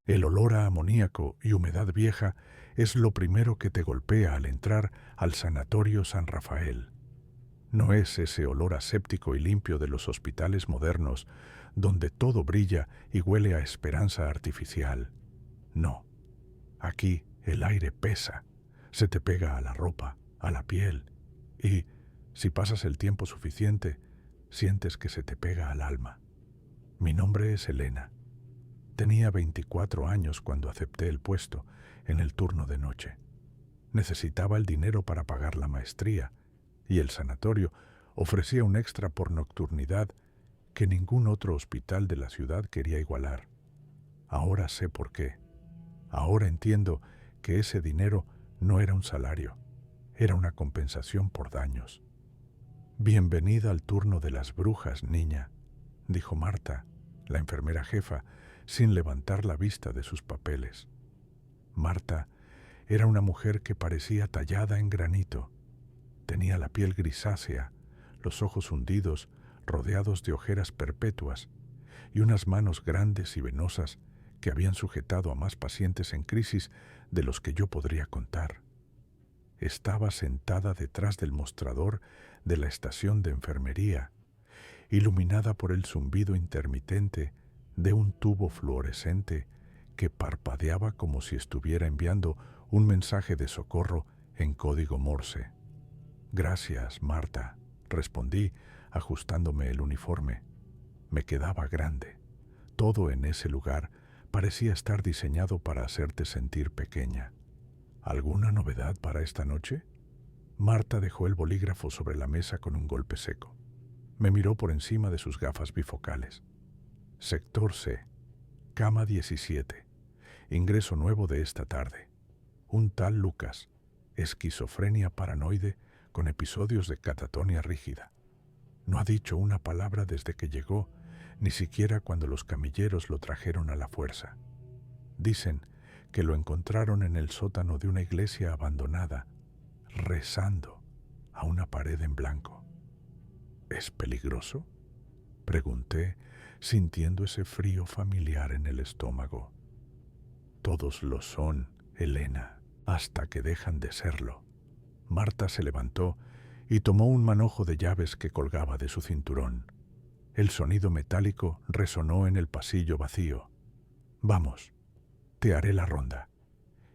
El olor a amoníaco y humedad vieja es lo primero que te golpea al entrar al Sanatorio San Rafael. No es ese olor aséptico y limpio de los hospitales modernos, donde todo brilla y huele a esperanza artificial. No, aquí el aire pesa, se te pega a la ropa, a la piel, y, si pasas el tiempo suficiente, sientes que se te pega al alma. Mi nombre es Elena. Tenía 24 años cuando acepté el puesto en el turno de noche. Necesitaba el dinero para pagar la maestría, y el sanatorio ofrecía un extra por nocturnidad que ningún otro hospital de la ciudad quería igualar. Ahora sé por qué. Ahora entiendo que ese dinero no era un salario, era una compensación por daños. «Bienvenida al turno de las brujas, niña», dijo Marta, la enfermera jefa, sin levantar la vista de sus papeles. Marta era una mujer que parecía tallada en granito. Tenía la piel grisácea, los ojos hundidos, rodeados de ojeras perpetuas, y unas manos grandes y venosas que habían sujetado a más pacientes en crisis de los que yo podría contar. Estaba sentada detrás del mostrador de la estación de enfermería, iluminada por el zumbido intermitente de un tubo fluorescente que parpadeaba como si estuviera enviando un mensaje de socorro en código Morse. «Gracias, Marta», respondí, ajustándome el uniforme. Me quedaba grande. Todo en ese lugar parecía estar diseñado para hacerte sentir pequeña. «¿Alguna novedad para esta noche?». Marta dejó el bolígrafo sobre la mesa con un golpe seco. Me miró por encima de sus gafas bifocales. «Sector C, cama 17. Ingreso nuevo de esta tarde. Un tal Lucas, esquizofrenia paranoide con episodios de catatonia rígida. No ha dicho una palabra desde que llegó, ni siquiera cuando los camilleros lo trajeron a la fuerza. Dicen que lo encontraron en el sótano de una iglesia abandonada, rezando a una pared en blanco». «¿Es peligroso?», pregunté, sintiendo ese frío familiar en el estómago. «Todos lo son, Elena, hasta que dejan de serlo». Marta se levantó y tomó un manojo de llaves que colgaba de su cinturón. El sonido metálico resonó en el pasillo vacío. «Vamos, te haré la ronda.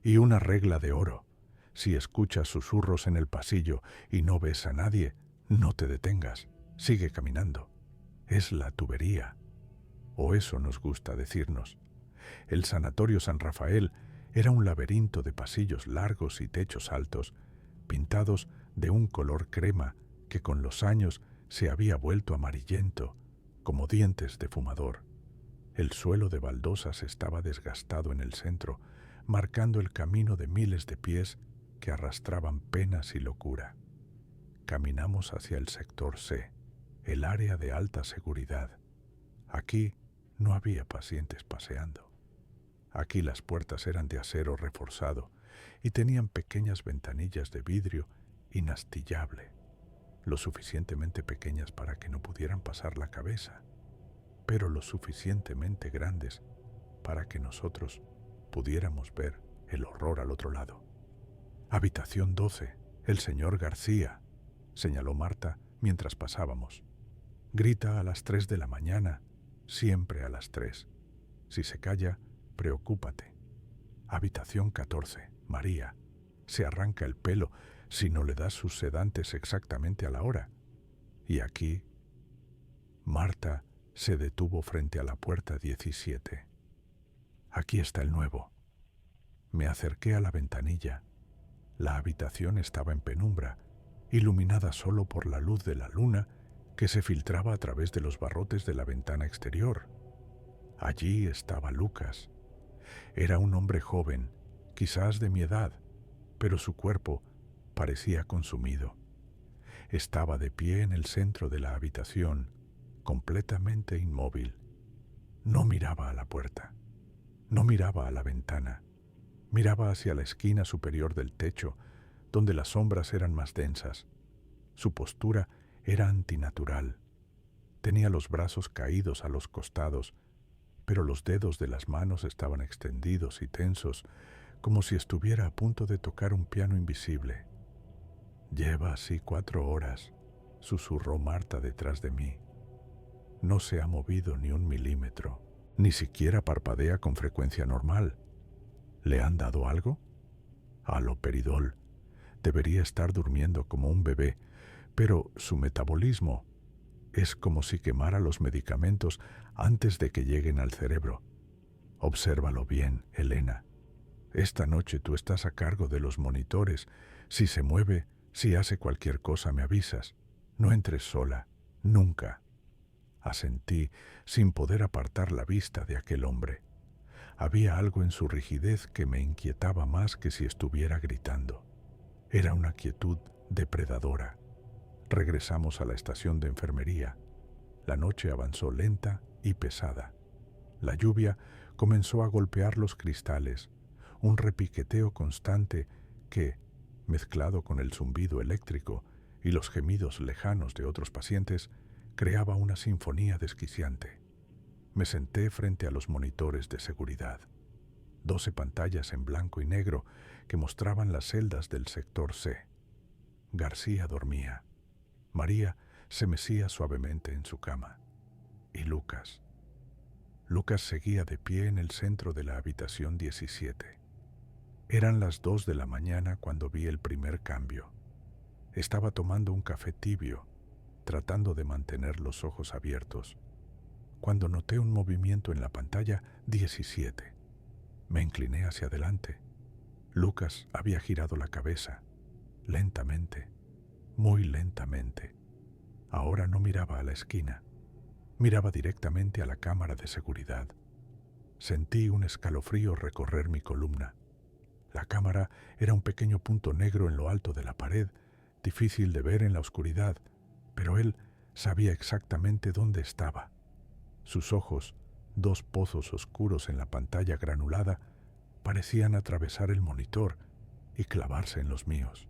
Y una regla de oro. Si escuchas susurros en el pasillo y no ves a nadie, no te detengas. Sigue caminando. Es la tubería». O eso nos gusta decirnos. El Sanatorio San Rafael era un laberinto de pasillos largos y techos altos, pintados de un color crema que con los años se había vuelto amarillento, como dientes de fumador. El suelo de baldosas estaba desgastado en el centro, marcando el camino de miles de pies que arrastraban penas y locura. Caminamos hacia el sector C, el área de alta seguridad. Aquí no había pacientes paseando. Aquí las puertas eran de acero reforzado y tenían pequeñas ventanillas de vidrio inastillable, lo suficientemente pequeñas para que no pudieran pasar la cabeza, pero lo suficientemente grandes para que nosotros pudiéramos ver el horror al otro lado. «Habitación 12, el señor García», señaló Marta mientras pasábamos. «Grita a las 3 de la mañana, siempre a las 3. Si se calla, preocúpate. Habitación 14, María. Se arranca el pelo si no le das sus sedantes exactamente a la hora. Y aquí...». Marta se detuvo frente a la puerta 17. «Aquí está el nuevo». Me acerqué a la ventanilla. La habitación estaba en penumbra, iluminada solo por la luz de la luna que se filtraba a través de los barrotes de la ventana exterior. Allí estaba Lucas. Era un hombre joven, quizás de mi edad, pero su cuerpo parecía consumido. Estaba de pie en el centro de la habitación, completamente inmóvil. No miraba a la puerta, no miraba a la ventana, miraba hacia la esquina superior del techo, donde las sombras eran más densas. Su postura era antinatural. Tenía los brazos caídos a los costados, pero los dedos de las manos estaban extendidos y tensos, como si estuviera a punto de tocar un piano invisible. «Lleva así 4 horas», susurró Marta detrás de mí. «No se ha movido ni un milímetro, ni siquiera parpadea con frecuencia normal. ¿Le han dado algo?» «Haloperidol. Debería estar durmiendo como un bebé, pero su metabolismo es como si quemara los medicamentos antes de que lleguen al cerebro. Obsérvalo bien, Elena. Esta noche tú estás a cargo de los monitores. Si se mueve, si hace cualquier cosa, me avisas. No entres sola, nunca». Asentí sin poder apartar la vista de aquel hombre. Había algo en su rigidez que me inquietaba más que si estuviera gritando. Era una quietud depredadora. Regresamos a la estación de enfermería. La noche avanzó lenta y pesada. La lluvia comenzó a golpear los cristales, un repiqueteo constante que, mezclado con el zumbido eléctrico y los gemidos lejanos de otros pacientes, creaba una sinfonía desquiciante. Me senté frente a los monitores de seguridad. 12 pantallas en blanco y negro que mostraban las celdas del sector C. García dormía. María se mecía suavemente en su cama. Y Lucas. Lucas seguía de pie en el centro de la habitación 17. Eran las 2 de la mañana cuando vi el primer cambio. Estaba tomando un café tibio, tratando de mantener los ojos abiertos, cuando noté un movimiento en la pantalla 17. Me incliné hacia adelante. Lucas había girado la cabeza, lentamente, muy lentamente. Ahora no miraba a la esquina, miraba directamente a la cámara de seguridad. Sentí un escalofrío recorrer mi columna. La cámara era un pequeño punto negro en lo alto de la pared, difícil de ver en la oscuridad, pero él sabía exactamente dónde estaba. Sus ojos, 2 pozos oscuros en la pantalla granulada, parecían atravesar el monitor y clavarse en los míos.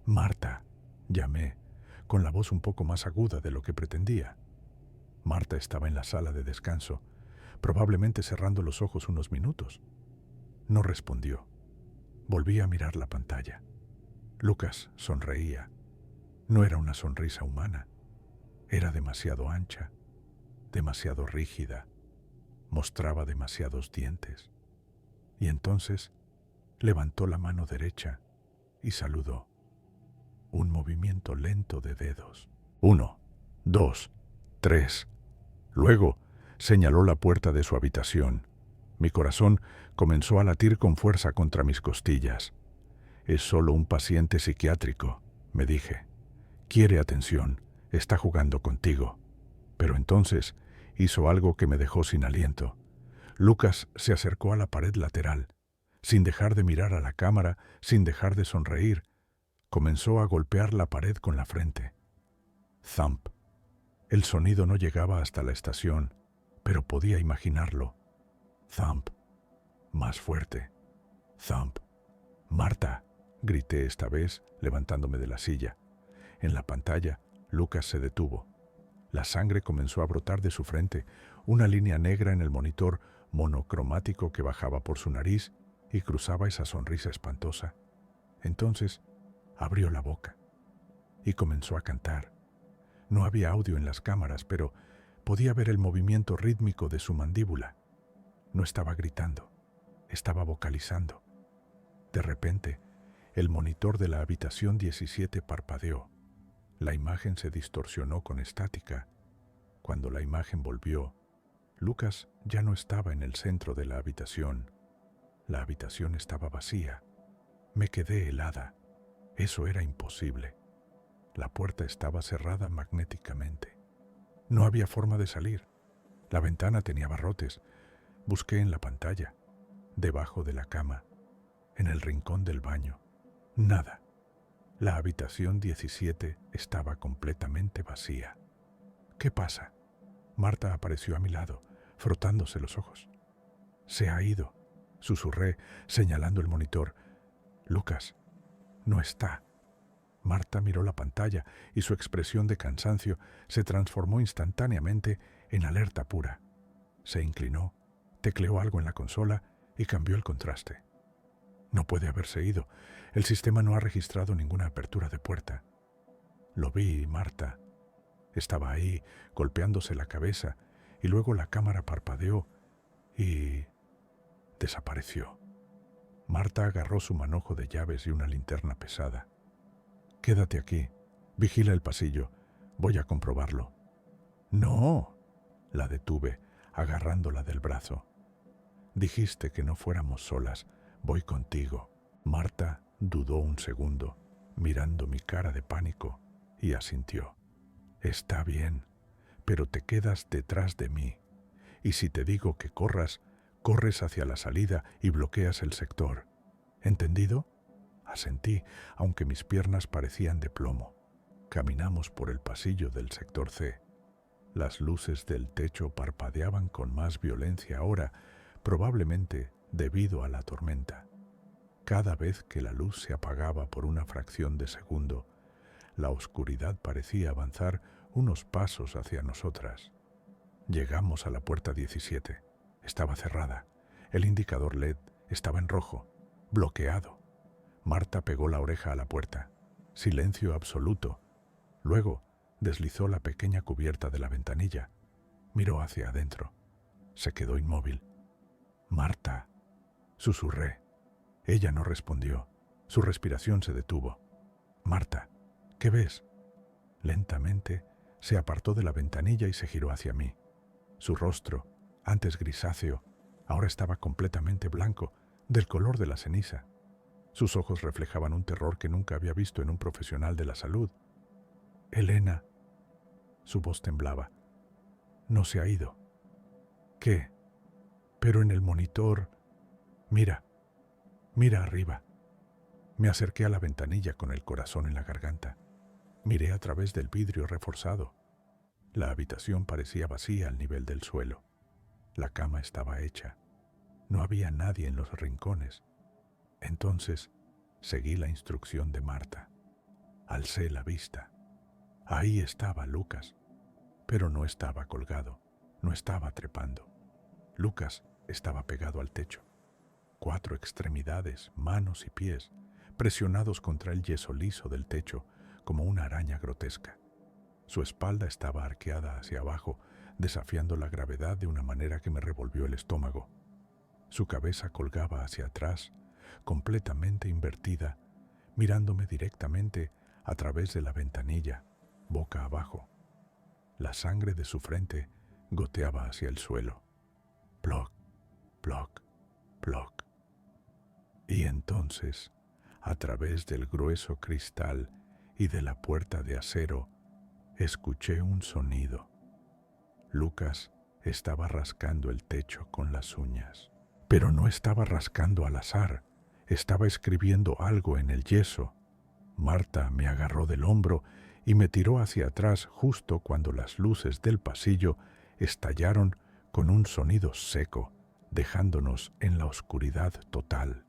«Marta», llamé, con la voz un poco más aguda de lo que pretendía. Marta estaba en la sala de descanso, probablemente cerrando los ojos unos minutos. No respondió. Volví a mirar la pantalla. Lucas sonreía. No era una sonrisa humana. Era demasiado ancha, demasiado rígida. Mostraba demasiados dientes. Y entonces levantó la mano derecha y saludó. Un movimiento lento de dedos. 1, 2, 3. Luego señaló la puerta de su habitación. Mi corazón comenzó a latir con fuerza contra mis costillas. «Es solo un paciente psiquiátrico», me dije. «Quiere atención, está jugando contigo». Pero entonces hizo algo que me dejó sin aliento. Lucas se acercó a la pared lateral. Sin dejar de mirar a la cámara, sin dejar de sonreír, comenzó a golpear la pared con la frente. Thump. El sonido no llegaba hasta la estación, pero podía imaginarlo. Thump. Más fuerte. Thump. «Marta», grité esta vez, levantándome de la silla. En la pantalla, Lucas se detuvo. La sangre comenzó a brotar de su frente, una línea negra en el monitor monocromático que bajaba por su nariz y cruzaba esa sonrisa espantosa. Entonces abrió la boca y comenzó a cantar. No había audio en las cámaras, pero podía ver el movimiento rítmico de su mandíbula. No estaba gritando, estaba vocalizando. De repente, el monitor de la habitación 17 parpadeó. La imagen se distorsionó con estática. Cuando la imagen volvió, Lucas ya no estaba en el centro de la habitación. La habitación estaba vacía. Me quedé helada. Eso era imposible. La puerta estaba cerrada magnéticamente. No había forma de salir. La ventana tenía barrotes. Busqué en la pantalla, debajo de la cama, en el rincón del baño. Nada. La habitación 17 estaba completamente vacía. «¿Qué pasa?» Marta apareció a mi lado, frotándose los ojos. «Se ha ido», susurré, señalando el monitor. «Lucas, no está». Marta miró la pantalla y su expresión de cansancio se transformó instantáneamente en alerta pura. Se inclinó, tecleó algo en la consola y cambió el contraste. No puede haberse ido. El sistema no ha registrado ninguna apertura de puerta. Lo vi, Marta. Estaba ahí, golpeándose la cabeza, y luego la cámara parpadeó y desapareció. Marta agarró su manojo de llaves y una linterna pesada. «Quédate aquí. Vigila el pasillo. Voy a comprobarlo». «No», la detuve, agarrándola del brazo. «Dijiste que no fuéramos solas. Voy contigo». Marta dudó un segundo, mirando mi cara de pánico, y asintió. «Está bien, pero te quedas detrás de mí. Y si te digo que corras, corres hacia la salida y bloqueas el sector. ¿Entendido?». Asentí, aunque mis piernas parecían de plomo. Caminamos por el pasillo del sector C. Las luces del techo parpadeaban con más violencia ahora, probablemente debido a la tormenta. Cada vez que la luz se apagaba por una fracción de segundo, la oscuridad parecía avanzar unos pasos hacia nosotras. Llegamos a la puerta 17. Estaba cerrada. El indicador LED estaba en rojo, bloqueado. Marta pegó la oreja a la puerta. Silencio absoluto. Luego deslizó la pequeña cubierta de la ventanilla. Miró hacia adentro. Se quedó inmóvil. «Marta», susurré. Ella no respondió. Su respiración se detuvo. «Marta, ¿qué ves?». Lentamente se apartó de la ventanilla y se giró hacia mí. Su rostro, antes grisáceo, ahora estaba completamente blanco, del color de la ceniza. Sus ojos reflejaban un terror que nunca había visto en un profesional de la salud. «Elena». Su voz temblaba. «No se ha ido». «¿Qué?». «Pero en el monitor. Mira, mira arriba». Me acerqué a la ventanilla con el corazón en la garganta. Miré a través del vidrio reforzado. La habitación parecía vacía al nivel del suelo. La cama estaba hecha. No había nadie en los rincones. Entonces seguí la instrucción de Marta. Alcé la vista. Ahí estaba Lucas, pero no estaba colgado, no estaba trepando. Lucas estaba pegado al techo. 4 extremidades, manos y pies, presionados contra el yeso liso del techo como una araña grotesca. Su espalda estaba arqueada hacia abajo, desafiando la gravedad de una manera que me revolvió el estómago. Su cabeza colgaba hacia atrás, completamente invertida, mirándome directamente a través de la ventanilla, boca abajo. La sangre de su frente goteaba hacia el suelo. Ploc, ploc, ploc. Y entonces, a través del grueso cristal y de la puerta de acero, escuché un sonido. Lucas estaba rascando el techo con las uñas. Pero no estaba rascando al azar, estaba escribiendo algo en el yeso. Marta me agarró del hombro y me tiró hacia atrás justo cuando las luces del pasillo estallaron con un sonido seco, dejándonos en la oscuridad total.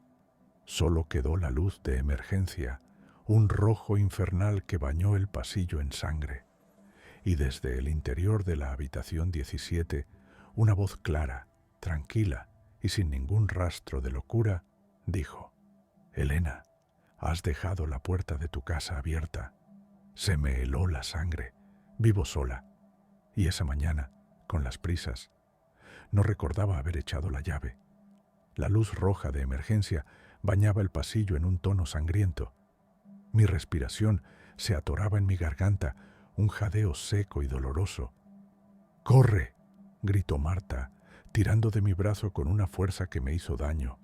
Solo quedó la luz de emergencia, un rojo infernal que bañó el pasillo en sangre. Y desde el interior de la habitación 17, una voz clara, tranquila y sin ningún rastro de locura, dijo: «Elena, has dejado la puerta de tu casa abierta. Se me heló la sangre. Vivo sola. Y esa mañana, con las prisas, no recordaba haber echado la llave». La luz roja de emergencia bañaba el pasillo en un tono sangriento. Mi respiración se atoraba en mi garganta, un jadeo seco y doloroso. «¡Corre!», gritó Marta, tirando de mi brazo con una fuerza que me hizo daño.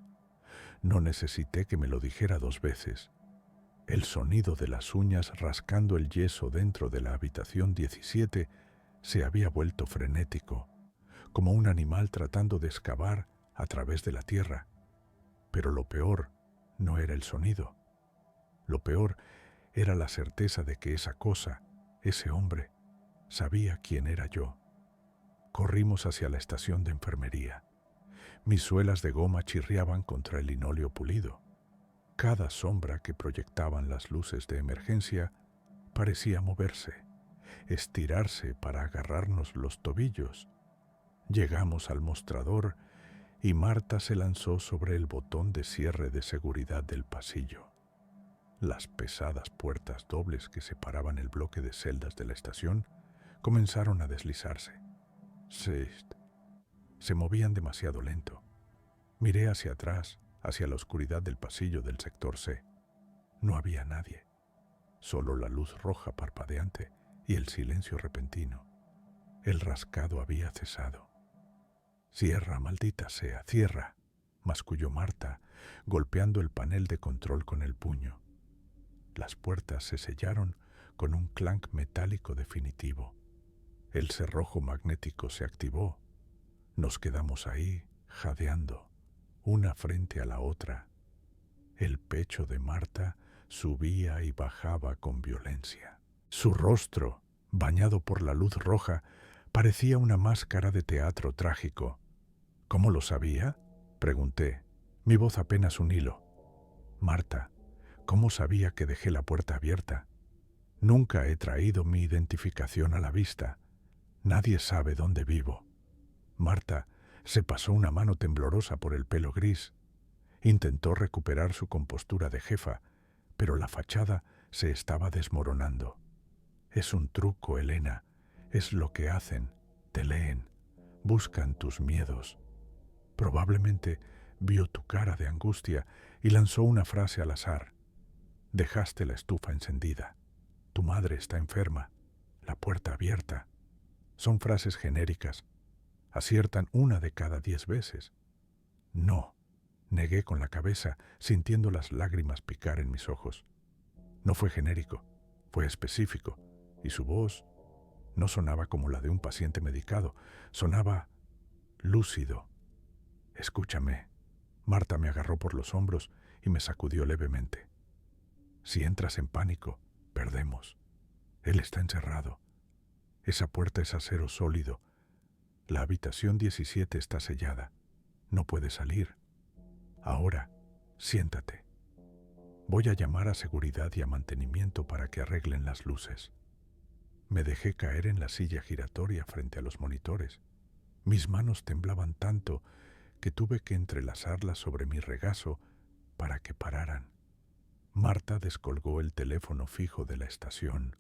No necesité que me lo dijera 2 veces. El sonido de las uñas rascando el yeso dentro de la habitación 17 se había vuelto frenético, como un animal tratando de excavar a través de la tierra. Pero lo peor no era el sonido. Lo peor era la certeza de que esa cosa, ese hombre, sabía quién era yo. Corrimos hacia la estación de enfermería. Mis suelas de goma chirriaban contra el linóleo pulido. Cada sombra que proyectaban las luces de emergencia parecía moverse, estirarse para agarrarnos los tobillos. Llegamos al mostrador y Marta se lanzó sobre el botón de cierre de seguridad del pasillo. Las pesadas puertas dobles que separaban el bloque de celdas de la estación comenzaron a deslizarse. Se movían demasiado lento. Miré hacia atrás, hacia la oscuridad del pasillo del sector C. No había nadie, solo la luz roja parpadeante y el silencio repentino. El rascado había cesado. «Cierra, maldita sea, cierra», masculló Marta, golpeando el panel de control con el puño. Las puertas se sellaron con un clank metálico definitivo. El cerrojo magnético se activó. Nos quedamos ahí, jadeando, una frente a la otra. El pecho de Marta subía y bajaba con violencia. Su rostro, bañado por la luz roja, parecía una máscara de teatro trágico. «¿Cómo lo sabía?», pregunté, mi voz apenas un hilo. «Marta, ¿cómo sabía que dejé la puerta abierta? Nunca he traído mi identificación a la vista. Nadie sabe dónde vivo». Marta se pasó una mano temblorosa por el pelo gris. Intentó recuperar su compostura de jefa, pero la fachada se estaba desmoronando. «Es un truco, Elena. Es lo que hacen. Te leen. Buscan tus miedos». Probablemente vio tu cara de angustia y lanzó una frase al azar. «Dejaste la estufa encendida. Tu madre está enferma. La puerta abierta». Son frases genéricas. Aciertan 1 de cada 10 veces. «No», negué con la cabeza, sintiendo las lágrimas picar en mis ojos. No fue genérico, fue específico, y su voz no sonaba como la de un paciente medicado, sonaba lúcido. «Escúchame». Marta me agarró por los hombros y me sacudió levemente. «Si entras en pánico, perdemos. Él está encerrado. Esa puerta es acero sólido. La habitación 17 está sellada. No puede salir. Ahora, siéntate. Voy a llamar a seguridad y a mantenimiento para que arreglen las luces». Me dejé caer en la silla giratoria frente a los monitores. Mis manos temblaban tanto que tuve que entrelazarlas sobre mi regazo para que pararan. Marta descolgó el teléfono fijo de la estación.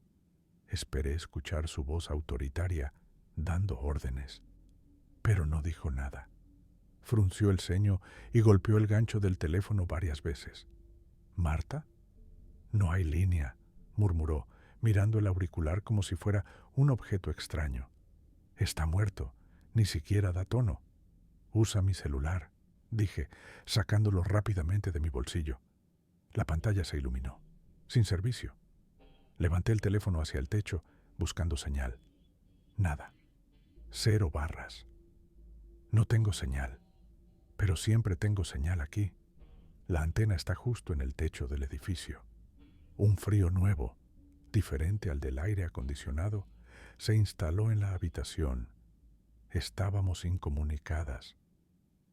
Esperé escuchar su voz autoritaria dando órdenes, pero no dijo nada. Frunció el ceño y golpeó el gancho del teléfono varias veces. «¿Marta?» «No hay línea», murmuró, mirando el auricular como si fuera un objeto extraño. «Está muerto, ni siquiera da tono». «Usa mi celular», dije, sacándolo rápidamente de mi bolsillo. La pantalla se iluminó. «Sin servicio». Levanté el teléfono hacia el techo, buscando señal. Nada. 0 barras. «No tengo señal, pero siempre tengo señal aquí». La antena está justo en el techo del edificio. Un frío nuevo, diferente al del aire acondicionado, se instaló en la habitación. Estábamos incomunicadas,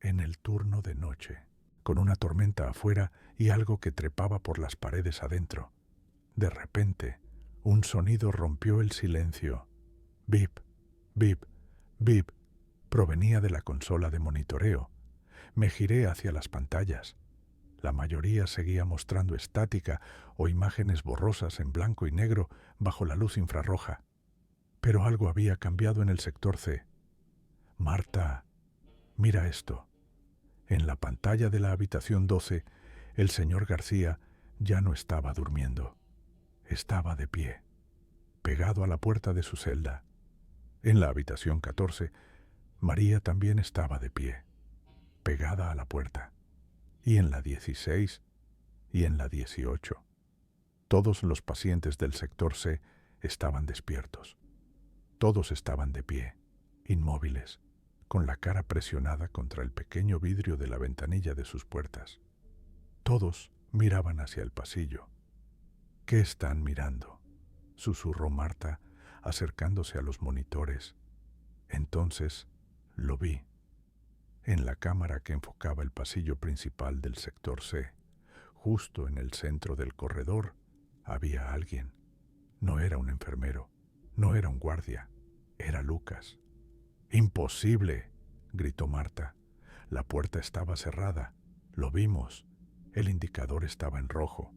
en el turno de noche, con una tormenta afuera y algo que trepaba por las paredes adentro. De repente, un sonido rompió el silencio. Bip, bip, bip. Provenía de la consola de monitoreo. Me giré hacia las pantallas. La mayoría seguía mostrando estática o imágenes borrosas en blanco y negro bajo la luz infrarroja. Pero algo había cambiado en el sector C. «Marta, mira esto». En la pantalla de la habitación 12, el señor García ya no estaba durmiendo. Estaba de pie, pegado a la puerta de su celda. En la habitación 14, María también estaba de pie, pegada a la puerta. Y en la 16 y en la 18. Todos los pacientes del sector C estaban despiertos. Todos estaban de pie, inmóviles, con la cara presionada contra el pequeño vidrio de la ventanilla de sus puertas. Todos miraban hacia el pasillo. «¿Qué están mirando?», susurró Marta, acercándose a los monitores. Entonces lo vi. En la cámara que enfocaba el pasillo principal del sector C, justo en el centro del corredor, había alguien. No era un enfermero, no era un guardia, era Lucas. «¡Imposible!», gritó Marta. La puerta estaba cerrada. Lo vimos. El indicador estaba en rojo.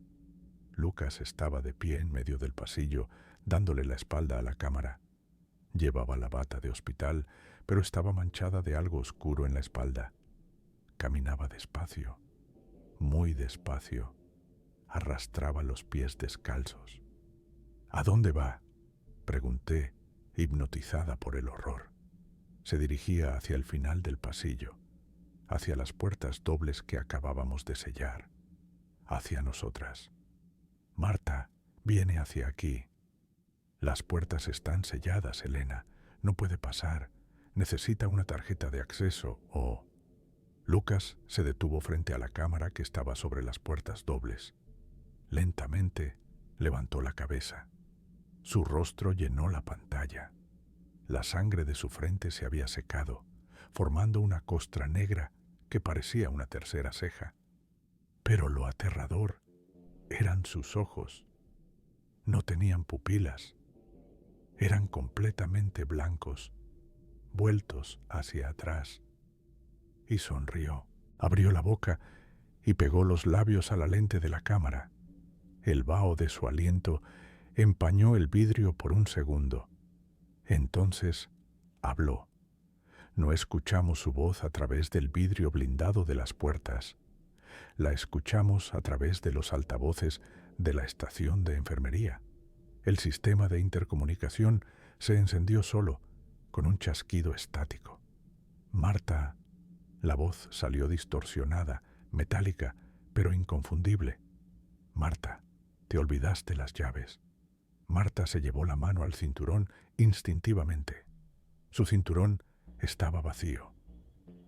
Lucas estaba de pie en medio del pasillo, dándole la espalda a la cámara. Llevaba la bata de hospital, pero estaba manchada de algo oscuro en la espalda. Caminaba despacio, muy despacio. Arrastraba los pies descalzos. ¿A dónde va?, pregunté, hipnotizada por el horror. Se dirigía hacia el final del pasillo, hacia las puertas dobles que acabábamos de sellar, hacia nosotras. Marta, viene hacia aquí. Las puertas están selladas, Elena. No puede pasar. Necesita una tarjeta de acceso o... Lucas se detuvo frente a la cámara que estaba sobre las puertas dobles. Lentamente levantó la cabeza. Su rostro llenó la pantalla. La sangre de su frente se había secado, formando una costra negra que parecía una tercera ceja. Pero lo aterrador eran sus ojos. No tenían pupilas. Eran completamente blancos, vueltos hacia atrás. Y sonrió. Abrió la boca y pegó los labios a la lente de la cámara. El vaho de su aliento empañó el vidrio por un segundo. Entonces habló. No escuchamos su voz a través del vidrio blindado de las puertas. La escuchamos a través de los altavoces de la estación de enfermería. El sistema de intercomunicación se encendió solo, con un chasquido estático. Marta. La voz salió distorsionada, metálica, pero inconfundible. Marta, te olvidaste las llaves. Marta se llevó la mano al cinturón instintivamente. Su cinturón estaba vacío.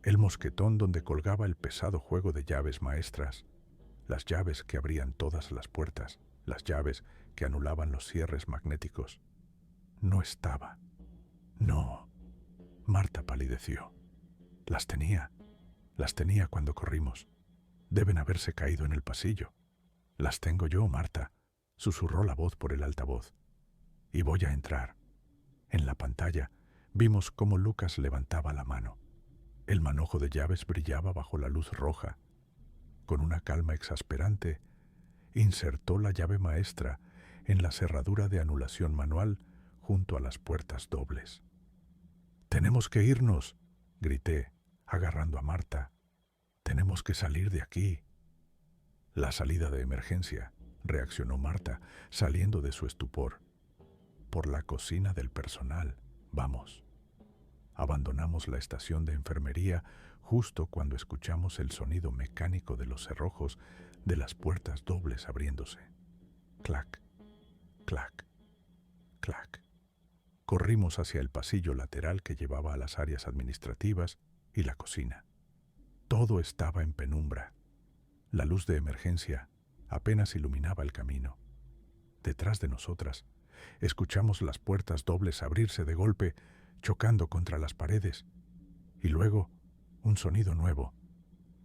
El mosquetón donde colgaba el pesado juego de llaves maestras, las llaves que abrían todas las puertas, las llaves que anulaban los cierres magnéticos, no estaba. No. Marta palideció. Las tenía cuando corrimos. Deben haberse caído en el pasillo. Las tengo yo, Marta, susurró la voz por el altavoz. Y voy a entrar. En la pantalla vimos cómo Lucas levantaba la mano. El manojo de llaves brillaba bajo la luz roja. Con una calma exasperante, insertó la llave maestra en la cerradura de anulación manual junto a las puertas dobles. «¡Tenemos que irnos!», grité, agarrando a Marta. «Tenemos que salir de aquí». «La salida de emergencia», reaccionó Marta, saliendo de su estupor. «Por la cocina del personal. Vamos». Abandonamos la estación de enfermería justo cuando escuchamos el sonido mecánico de los cerrojos de las puertas dobles abriéndose. Clac, clac, clac. Corrimos hacia el pasillo lateral que llevaba a las áreas administrativas y la cocina. Todo estaba en penumbra. La luz de emergencia apenas iluminaba el camino. Detrás de nosotras, escuchamos las puertas dobles abrirse de golpe, chocando contra las paredes. Y luego, un sonido nuevo.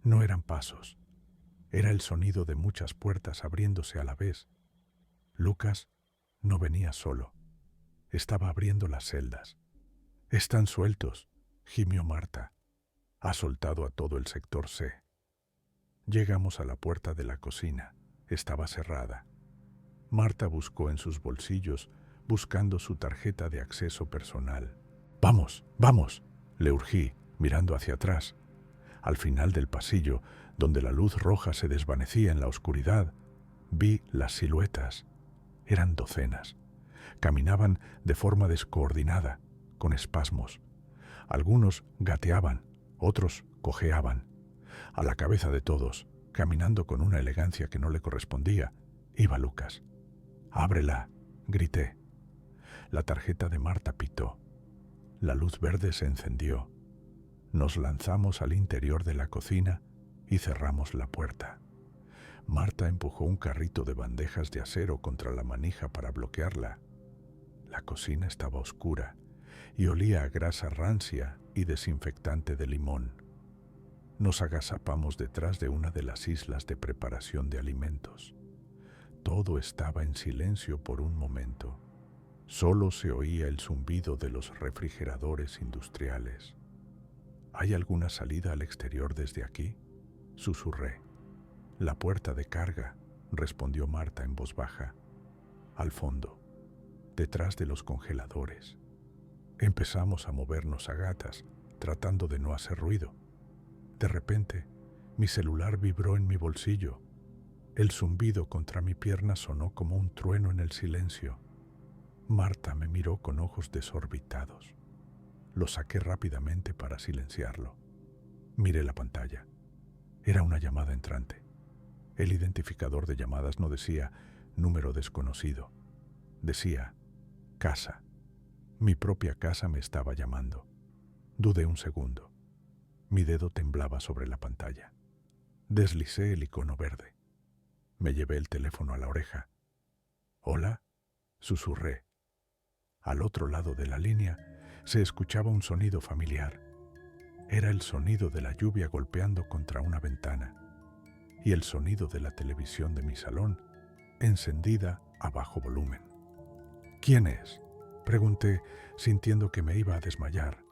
No eran pasos. Era el sonido de muchas puertas abriéndose a la vez. Lucas no venía solo. Estaba abriendo las celdas. «Están sueltos», gimió Marta. «Ha soltado a todo el sector C». Llegamos a la puerta de la cocina. Estaba cerrada. Marta buscó en sus bolsillos, buscando su tarjeta de acceso personal. «¡Vamos, vamos!», le urgí, mirando hacia atrás. Al final del pasillo, donde la luz roja se desvanecía en la oscuridad, vi las siluetas. Eran docenas. Caminaban de forma descoordinada, con espasmos. Algunos gateaban, otros cojeaban. A la cabeza de todos, caminando con una elegancia que no le correspondía, iba Lucas. «¡Ábrela!», grité. La tarjeta de Marta pitó. La luz verde se encendió. Nos lanzamos al interior de la cocina y cerramos la puerta. Marta empujó un carrito de bandejas de acero contra la manija para bloquearla. La cocina estaba oscura y olía a grasa rancia y desinfectante de limón. Nos agazapamos detrás de una de las islas de preparación de alimentos. Todo estaba en silencio por un momento. Solo se oía el zumbido de los refrigeradores industriales. ¿Hay alguna salida al exterior desde aquí?, susurré. La puerta de carga, respondió Marta en voz baja. Al fondo, detrás de los congeladores. Empezamos a movernos a gatas, tratando de no hacer ruido. De repente, mi celular vibró en mi bolsillo. El zumbido contra mi pierna sonó como un trueno en el silencio. Marta me miró con ojos desorbitados. Lo saqué rápidamente para silenciarlo. Miré la pantalla. Era una llamada entrante. El identificador de llamadas no decía número desconocido. Decía casa. Mi propia casa me estaba llamando. Dudé un segundo. Mi dedo temblaba sobre la pantalla. Deslicé el icono verde. Me llevé el teléfono a la oreja. «¿Hola?», susurré. Al otro lado de la línea se escuchaba un sonido familiar. Era el sonido de la lluvia golpeando contra una ventana y el sonido de la televisión de mi salón, encendida a bajo volumen. «¿Quién es?», pregunté, sintiendo que me iba a desmayar.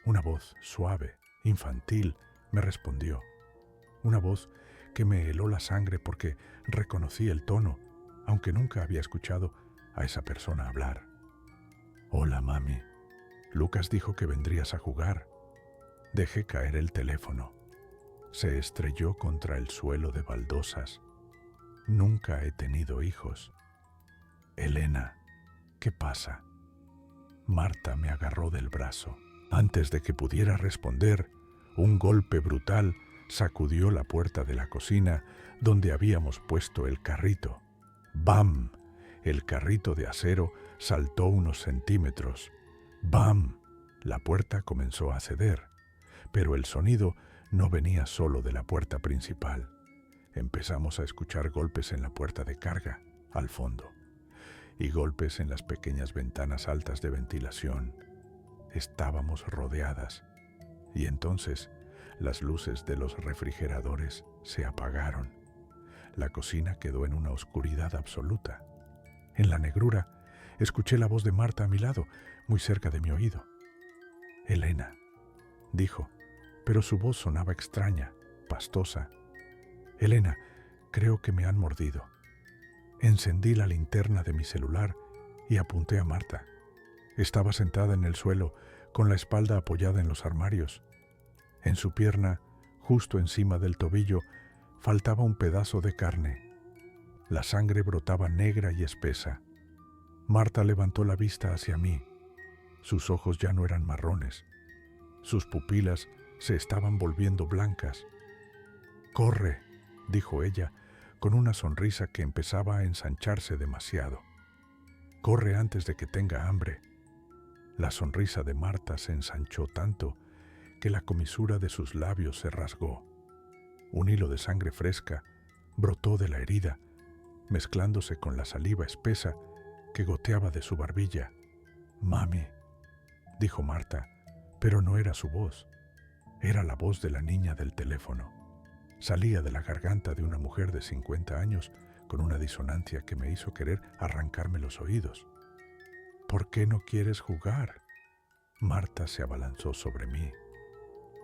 Una voz suave, infantil, me respondió. Una voz que me heló la sangre porque reconocí el tono, aunque nunca había escuchado a esa persona hablar. «Hola, mami. Lucas dijo que vendrías a jugar». Dejé caer el teléfono. Se estrelló contra el suelo de baldosas. Nunca he tenido hijos. «Elena, ¿qué pasa?». Marta me agarró del brazo. Antes de que pudiera responder, un golpe brutal sacudió la puerta de la cocina donde habíamos puesto el carrito. ¡Bam! El carrito de acero saltó unos centímetros. ¡Bam! La puerta comenzó a ceder, pero el sonido no venía solo de la puerta principal. Empezamos a escuchar golpes en la puerta de carga, al fondo, y golpes en las pequeñas ventanas altas de ventilación. Estábamos rodeadas, y entonces las luces de los refrigeradores se apagaron. La cocina quedó en una oscuridad absoluta. En la negrura, escuché la voz de Marta a mi lado, muy cerca de mi oído. «Elena», dijo, pero su voz sonaba extraña, pastosa. «Elena, creo que me han mordido». Encendí la linterna de mi celular y apunté a Marta. Estaba sentada en el suelo, con la espalda apoyada en los armarios. En su pierna, justo encima del tobillo, faltaba un pedazo de carne. La sangre brotaba negra y espesa. Marta levantó la vista hacia mí. Sus ojos ya no eran marrones. Sus pupilas se estaban volviendo blancas. «Corre», dijo ella, con una sonrisa que empezaba a ensancharse demasiado. «Corre antes de que tenga hambre». La sonrisa de Marta se ensanchó tanto que la comisura de sus labios se rasgó. Un hilo de sangre fresca brotó de la herida, mezclándose con la saliva espesa que goteaba de su barbilla. «Mami», dijo Marta, pero no era su voz. Era la voz de la niña del teléfono. Salía de la garganta de una mujer de 50 años con una disonancia que me hizo querer arrancarme los oídos. «¿Por qué no quieres jugar?». Marta se abalanzó sobre mí.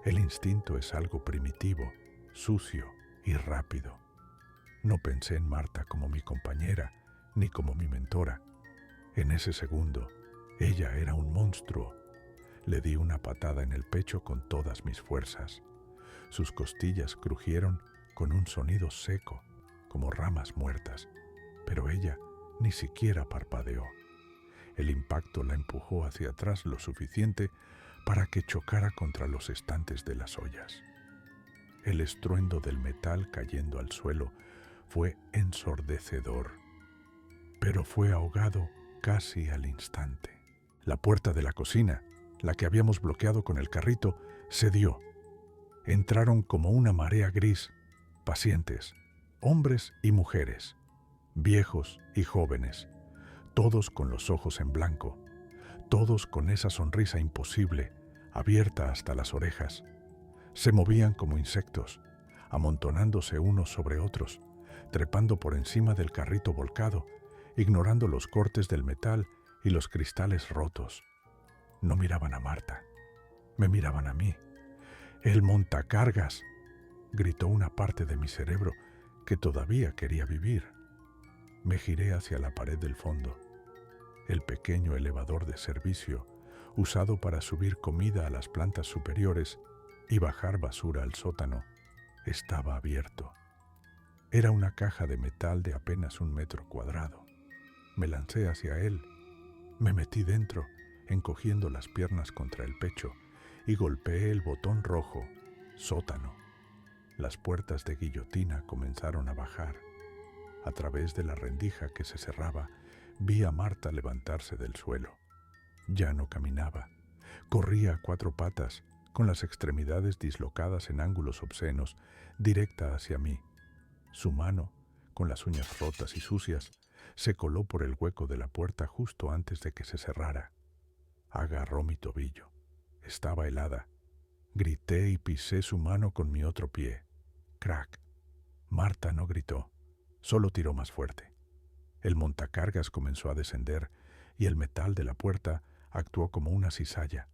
El instinto es algo primitivo, sucio y rápido. No pensé en Marta como mi compañera ni como mi mentora. En ese segundo, ella era un monstruo. Le di una patada en el pecho con todas mis fuerzas. Sus costillas crujieron con un sonido seco, como ramas muertas, pero ella ni siquiera parpadeó. El impacto la empujó hacia atrás lo suficiente para que chocara contra los estantes de las ollas. El estruendo del metal cayendo al suelo fue ensordecedor, pero fue ahogado casi al instante. La puerta de la cocina, la que habíamos bloqueado con el carrito, cedió. Entraron como una marea gris, pacientes, hombres y mujeres, viejos y jóvenes, todos con los ojos en blanco, todos con esa sonrisa imposible, abierta hasta las orejas. Se movían como insectos, amontonándose unos sobre otros, trepando por encima del carrito volcado, ignorando los cortes del metal y los cristales rotos. No miraban a Marta, me miraban a mí, ¡El montacargas!, gritó una parte de mi cerebro que todavía quería vivir. Me giré hacia la pared del fondo. El pequeño elevador de servicio, usado para subir comida a las plantas superiores y bajar basura al sótano, estaba abierto. Era una caja de metal de apenas 1 metro cuadrado. Me lancé hacia él. Me metí dentro, encogiendo las piernas contra el pecho, y golpeé el botón rojo, sótano. Las puertas de guillotina comenzaron a bajar. A través de la rendija que se cerraba, vi a Marta levantarse del suelo. Ya no caminaba. Corría a 4 patas, con las extremidades dislocadas en ángulos obscenos, directa hacia mí. Su mano, con las uñas rotas y sucias, se coló por el hueco de la puerta justo antes de que se cerrara. Agarró mi tobillo. Estaba helada. Grité y pisé su mano con mi otro pie. ¡Crack! Marta no gritó, solo tiró más fuerte. El montacargas comenzó a descender y el metal de la puerta actuó como una cizalla.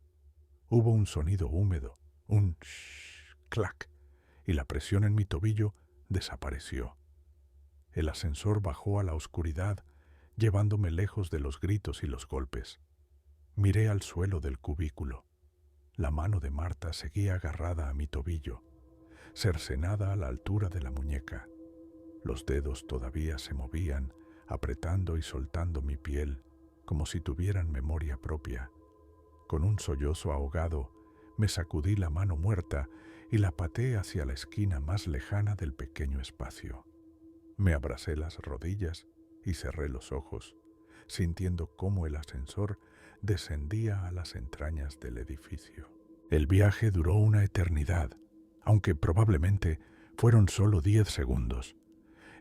Hubo un sonido húmedo, un shh, clac, y la presión en mi tobillo desapareció. El ascensor bajó a la oscuridad, llevándome lejos de los gritos y los golpes. Miré al suelo del cubículo. La mano de Marta seguía agarrada a mi tobillo, cercenada a la altura de la muñeca. Los dedos todavía se movían, apretando y soltando mi piel, como si tuvieran memoria propia. Con un sollozo ahogado, me sacudí la mano muerta y la pateé hacia la esquina más lejana del pequeño espacio. Me abracé las rodillas y cerré los ojos, sintiendo cómo el ascensor descendía a las entrañas del edificio. El viaje duró una eternidad, aunque probablemente fueron solo 10 segundos.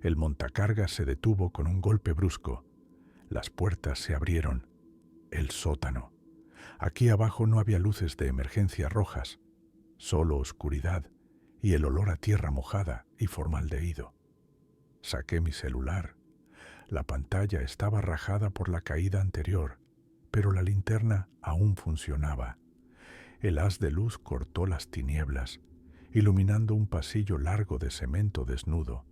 El montacargas se detuvo con un golpe brusco. Las puertas se abrieron. El sótano. Aquí abajo no había luces de emergencia rojas, solo oscuridad y el olor a tierra mojada y formaldehído. Saqué mi celular. La pantalla estaba rajada por la caída anterior, pero la linterna aún funcionaba. El haz de luz cortó las tinieblas, iluminando un pasillo largo de cemento desnudo,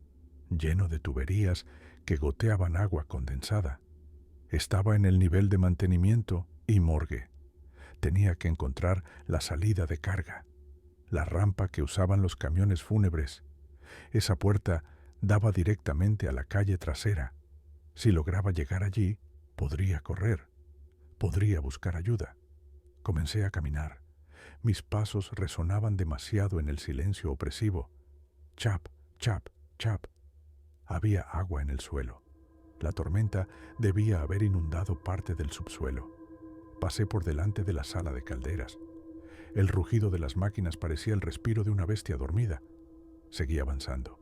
lleno de tuberías que goteaban agua condensada. Estaba en el nivel de mantenimiento y morgue. Tenía que encontrar la salida de carga, la rampa que usaban los camiones fúnebres. Esa puerta daba directamente a la calle trasera. Si lograba llegar allí, podría correr, podría buscar ayuda. Comencé a caminar. Mis pasos resonaban demasiado en el silencio opresivo. Chap, chap, chap. Había agua en el suelo. La tormenta debía haber inundado parte del subsuelo. Pasé por delante de la sala de calderas. El rugido de las máquinas parecía el respiro de una bestia dormida. Seguí avanzando.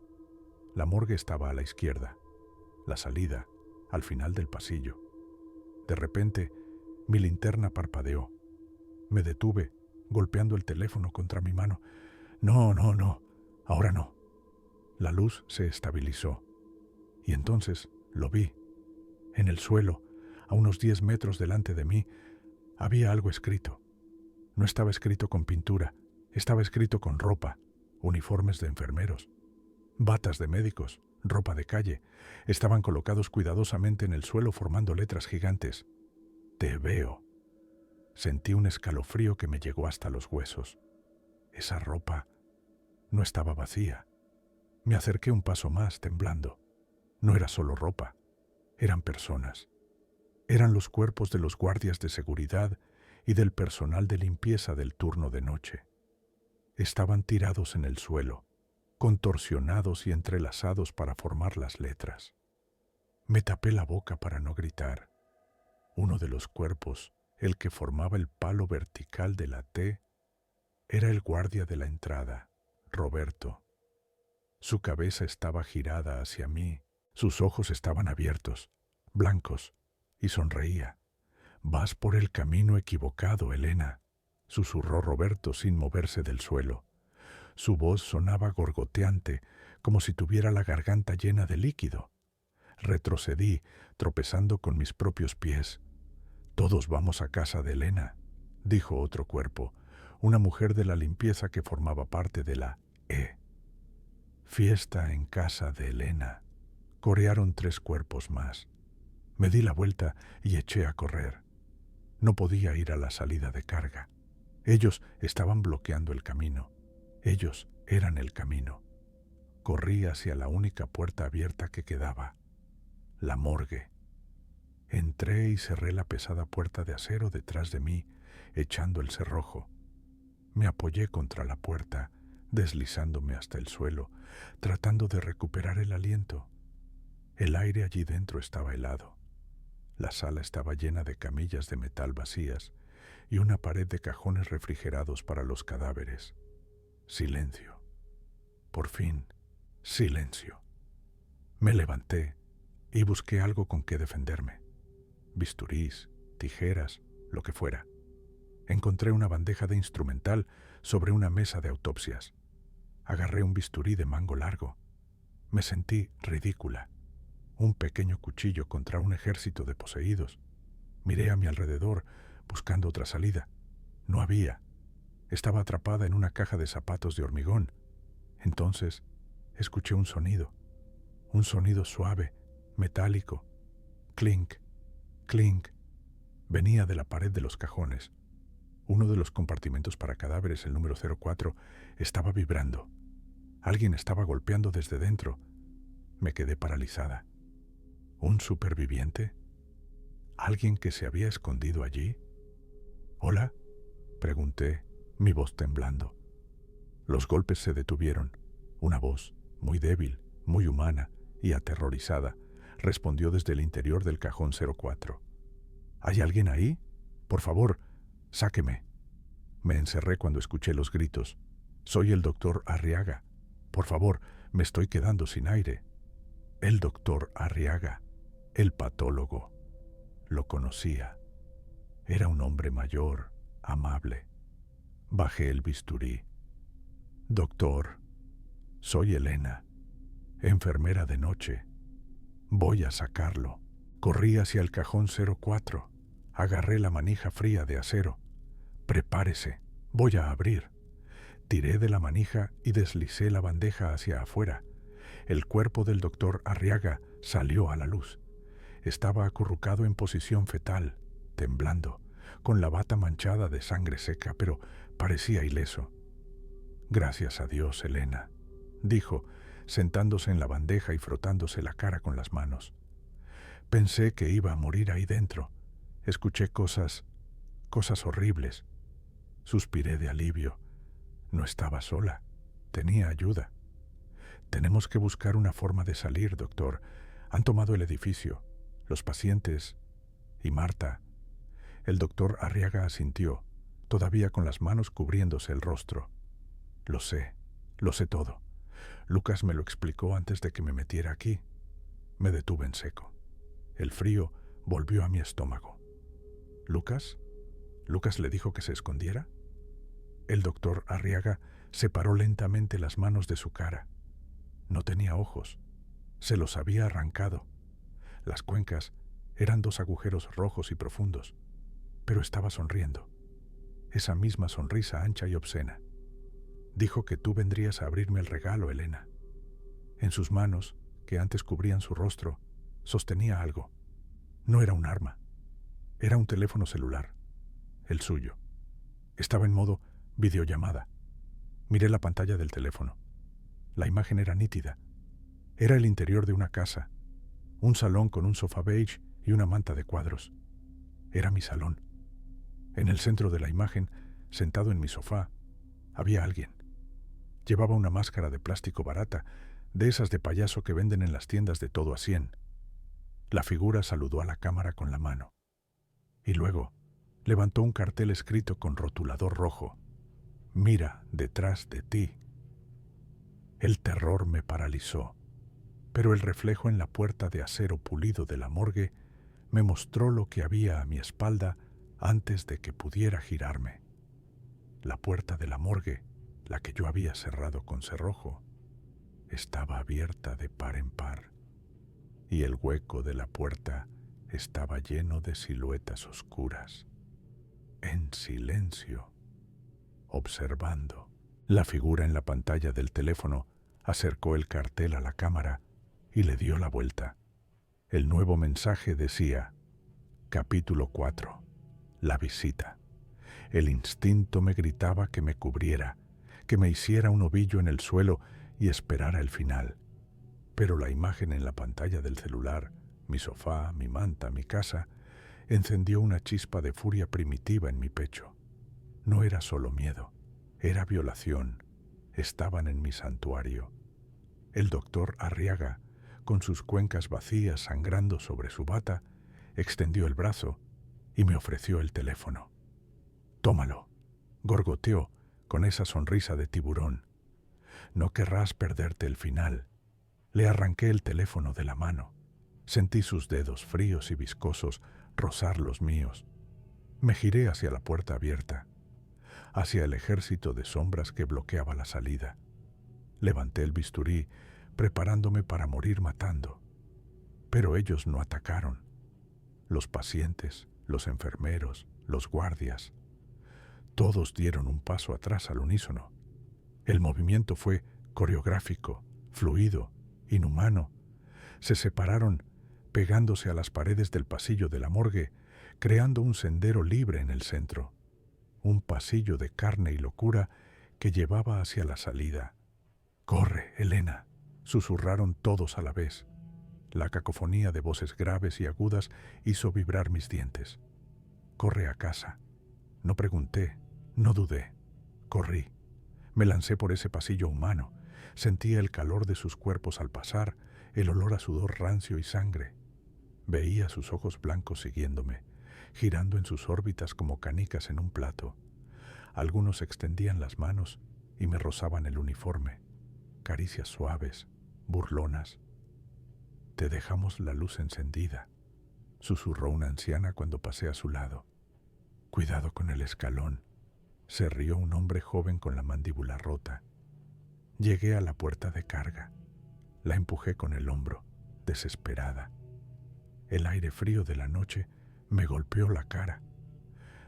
La morgue estaba a la izquierda. La salida, al final del pasillo. De repente, mi linterna parpadeó. Me detuve, golpeando el teléfono contra mi mano. No, ahora no. La luz se estabilizó. Y entonces lo vi. En el suelo, a unos 10 metros delante de mí, había algo escrito. No estaba escrito con pintura, estaba escrito con ropa, uniformes de enfermeros, batas de médicos, ropa de calle. Estaban colocados cuidadosamente en el suelo formando letras gigantes. Te veo. Sentí un escalofrío que me llegó hasta los huesos. Esa ropa no estaba vacía. Me acerqué un paso más, temblando. No era solo ropa, eran personas. Eran los cuerpos de los guardias de seguridad y del personal de limpieza del turno de noche. Estaban tirados en el suelo, contorsionados y entrelazados para formar las letras. Me tapé la boca para no gritar. Uno de los cuerpos, el que formaba el palo vertical de la T, era el guardia de la entrada, Roberto. Su cabeza estaba girada hacia mí, sus ojos estaban abiertos, blancos, y sonreía. «Vas por el camino equivocado, Elena», susurró Roberto sin moverse del suelo. Su voz sonaba gorgoteante, como si tuviera la garganta llena de líquido. Retrocedí, tropezando con mis propios pies. «Todos vamos a casa de Elena», dijo otro cuerpo, una mujer de la limpieza que formaba parte de la fiesta en casa de Elena. Corearon 3 cuerpos más. Me di la vuelta y eché a correr. No podía ir a la salida de carga. Ellos estaban bloqueando el camino. Ellos eran el camino. Corrí hacia la única puerta abierta que quedaba, la morgue. Entré y cerré la pesada puerta de acero detrás de mí, echando el cerrojo. Me apoyé contra la puerta, deslizándome hasta el suelo, tratando de recuperar el aliento. El aire allí dentro estaba helado. La sala estaba llena de camillas de metal vacías y una pared de cajones refrigerados para los cadáveres. Silencio. Por fin, silencio. Me levanté y busqué algo con que defenderme. Bisturís, tijeras, lo que fuera. Encontré una bandeja de instrumental sobre una mesa de autopsias. Agarré un bisturí de mango largo. Me sentí ridícula. Un pequeño cuchillo contra un ejército de poseídos. Miré a mi alrededor, buscando otra salida. No había. Estaba atrapada en una caja de zapatos de hormigón. Entonces, escuché un sonido suave, metálico. Clink, clink. Venía de la pared de los cajones. Uno de los compartimentos para cadáveres, el número 04, estaba vibrando. Alguien estaba golpeando desde dentro. Me quedé paralizada. ¿Un superviviente? ¿Alguien que se había escondido allí? ¿Hola?, pregunté, mi voz temblando. Los golpes se detuvieron. Una voz, muy débil, muy humana y aterrorizada, respondió desde el interior del cajón 04. ¿Hay alguien ahí? Por favor, sáqueme. Me encerré cuando escuché los gritos. Soy el doctor Arriaga. Por favor, me estoy quedando sin aire. El doctor Arriaga, el patólogo. Lo conocía. Era un hombre mayor, amable. Bajé el bisturí. Doctor, soy Elena, enfermera de noche. Voy a sacarlo. Corrí hacia el cajón 04. Agarré la manija fría de acero. Prepárese, voy a abrir. Tiré de la manija y deslicé la bandeja hacia afuera. El cuerpo del doctor Arriaga salió a la luz. Estaba acurrucado en posición fetal, temblando, con la bata manchada de sangre seca, pero parecía ileso. Gracias a Dios, Elena, dijo, sentándose en la bandeja y frotándose la cara con las manos. Pensé que iba a morir ahí dentro. Escuché cosas horribles. Suspiré de alivio. No estaba sola. Tenía ayuda. Tenemos que buscar una forma de salir, doctor. Han tomado el edificio, los pacientes y Marta. El doctor Arriaga asintió, todavía con las manos cubriéndose el rostro. Lo sé todo. Lucas me lo explicó antes de que me metiera aquí. Me detuve en seco. El frío volvió a mi estómago. ¿Lucas? ¿Lucas le dijo que se escondiera? El doctor Arriaga separó lentamente las manos de su cara. No tenía ojos. Se los había arrancado. Las cuencas eran 2 agujeros rojos y profundos, pero estaba sonriendo. Esa misma sonrisa ancha y obscena. Dijo que tú vendrías a abrirme el regalo, Elena. En sus manos, que antes cubrían su rostro, sostenía algo. No era un arma. Era un teléfono celular. El suyo. Estaba en modo videollamada. Miré la pantalla del teléfono. La imagen era nítida. Era el interior de una casa. Un salón con un sofá beige y una manta de cuadros. Era mi salón. En el centro de la imagen, sentado en mi sofá, había alguien. Llevaba una máscara de plástico barata, de esas de payaso que venden en las tiendas de todo a 100. La figura saludó a la cámara con la mano. Y luego levantó un cartel escrito con rotulador rojo. Mira detrás de ti. El terror me paralizó, pero el reflejo en la puerta de acero pulido de la morgue me mostró lo que había a mi espalda antes de que pudiera girarme. La puerta de la morgue, la que yo había cerrado con cerrojo, estaba abierta de par en par, y el hueco de la puerta estaba lleno de siluetas oscuras, en silencio, observando. La figura en la pantalla del teléfono acercó el cartel a la cámara y le dio la vuelta. El nuevo mensaje decía: Capítulo 4. La visita. El instinto me gritaba que me cubriera, que me hiciera un ovillo en el suelo y esperara el final. Pero la imagen en la pantalla del celular, mi sofá, mi manta, mi casa, encendió una chispa de furia primitiva en mi pecho. No era solo miedo, era violación. Estaban en mi santuario. El doctor Arriaga, con sus cuencas vacías sangrando sobre su bata, extendió el brazo y me ofreció el teléfono. «Tómalo», gorgoteó con esa sonrisa de tiburón. «No querrás perderte el final». Le arranqué el teléfono de la mano. Sentí sus dedos fríos y viscosos rozar los míos. Me giré hacia la puerta abierta, hacia el ejército de sombras que bloqueaba la salida. Levanté el bisturí, preparándome para morir matando. Pero ellos no atacaron. Los pacientes, los enfermeros, los guardias, todos dieron un paso atrás al unísono. El movimiento fue coreográfico, fluido, inhumano. Se separaron, pegándose a las paredes del pasillo de la morgue, creando un sendero libre en el centro. Un pasillo de carne y locura que llevaba hacia la salida. «Corre, Elena», susurraron todos a la vez. La cacofonía de voces graves y agudas hizo vibrar mis dientes. «Corre a casa». No pregunté, no dudé. Corrí. Me lancé por ese pasillo humano. Sentía el calor de sus cuerpos al pasar, el olor a sudor rancio y sangre. Veía sus ojos blancos siguiéndome, girando en sus órbitas como canicas en un plato. Algunos extendían las manos y me rozaban el uniforme. Caricias suaves, burlonas. «Te dejamos la luz encendida», susurró una anciana cuando pasé a su lado. «Cuidado con el escalón», se rió un hombre joven con la mandíbula rota. Llegué a la puerta de carga. La empujé con el hombro, desesperada. El aire frío de la noche me golpeó la cara.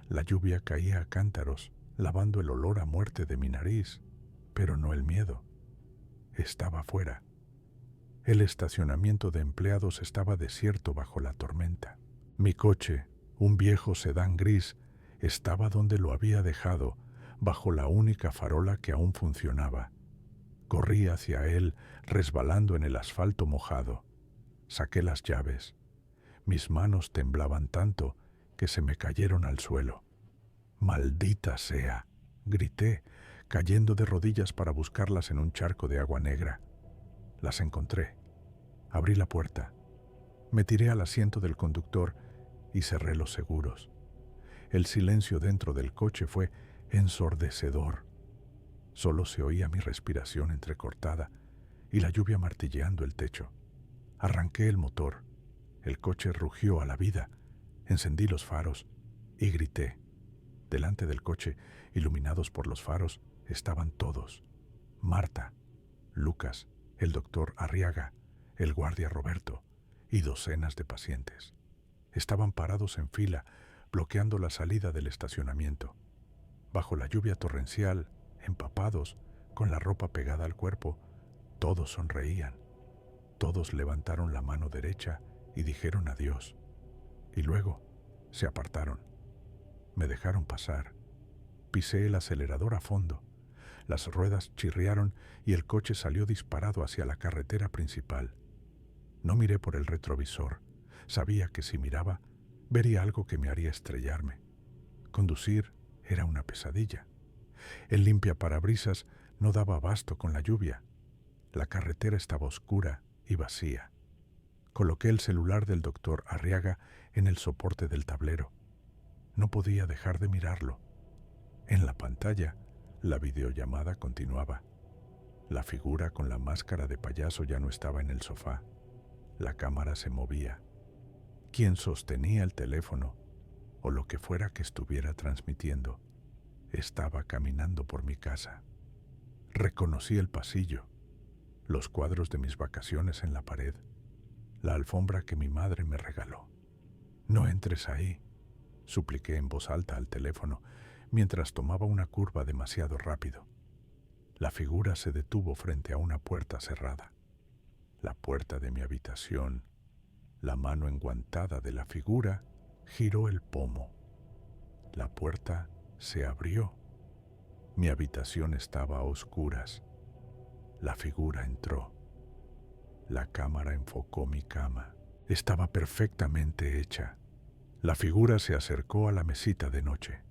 La lluvia caía a cántaros, lavando el olor a muerte de mi nariz, pero no el miedo. Estaba fuera. El estacionamiento de empleados estaba desierto bajo la tormenta. Mi coche, un viejo sedán gris, estaba donde lo había dejado, bajo la única farola que aún funcionaba. Corrí hacia él, resbalando en el asfalto mojado. Saqué las llaves. Mis manos temblaban tanto que se me cayeron al suelo. «¡Maldita sea!», grité, cayendo de rodillas para buscarlas en un charco de agua negra. Las encontré. Abrí la puerta. Me tiré al asiento del conductor y cerré los seguros. El silencio dentro del coche fue ensordecedor. Solo se oía mi respiración entrecortada y la lluvia martilleando el techo. Arranqué el motor. El coche rugió a la vida. Encendí los faros y grité. Delante del coche, iluminados por los faros, estaban todos. Marta, Lucas, el doctor Arriaga, el guardia Roberto y docenas de pacientes. Estaban parados en fila, bloqueando la salida del estacionamiento. Bajo la lluvia torrencial, empapados, con la ropa pegada al cuerpo, todos sonreían. Todos levantaron la mano derecha y dijeron adiós. Y luego se apartaron. Me dejaron pasar. Pisé el acelerador a fondo. Las ruedas chirriaron y el coche salió disparado hacia la carretera principal. No miré por el retrovisor. Sabía que si miraba, vería algo que me haría estrellarme. Conducir era una pesadilla. El limpiaparabrisas no daba abasto con la lluvia. La carretera estaba oscura y vacía. Coloqué el celular del doctor Arriaga en el soporte del tablero. No podía dejar de mirarlo. En la pantalla, la videollamada continuaba. La figura con la máscara de payaso ya no estaba en el sofá. La cámara se movía. Quien sostenía el teléfono, o lo que fuera que estuviera transmitiendo, estaba caminando por mi casa. Reconocí el pasillo, los cuadros de mis vacaciones en la pared, la alfombra que mi madre me regaló. «No entres ahí», supliqué en voz alta al teléfono, mientras tomaba una curva demasiado rápido. La figura se detuvo frente a una puerta cerrada. La puerta de mi habitación. La mano enguantada de la figura giró el pomo. La puerta se abrió. Mi habitación estaba a oscuras. La figura entró. La cámara enfocó mi cama. Estaba perfectamente hecha. La figura se acercó a la mesita de noche.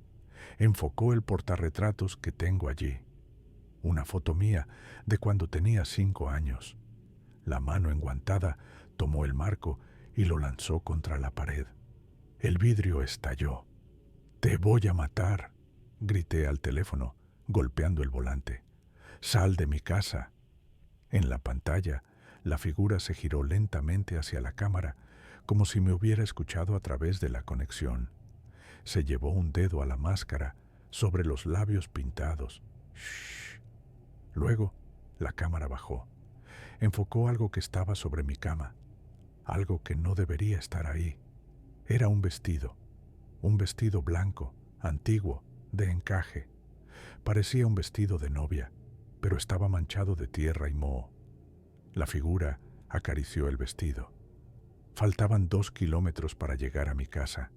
Enfocó el portarretratos que tengo allí. Una foto mía de cuando tenía 5 años. La mano enguantada tomó el marco y lo lanzó contra la pared. El vidrio estalló. «¡Te voy a matar!», grité al teléfono, golpeando el volante. «¡Sal de mi casa!». En la pantalla, la figura se giró lentamente hacia la cámara, como si me hubiera escuchado a través de la conexión. Se llevó un dedo a la máscara, sobre los labios pintados. «Shh». Luego, la cámara bajó. Enfocó algo que estaba sobre mi cama, algo que no debería estar ahí. Era un vestido blanco, antiguo, de encaje. Parecía un vestido de novia, pero estaba manchado de tierra y moho. La figura acarició el vestido. Faltaban 2 kilómetros para llegar a mi casa.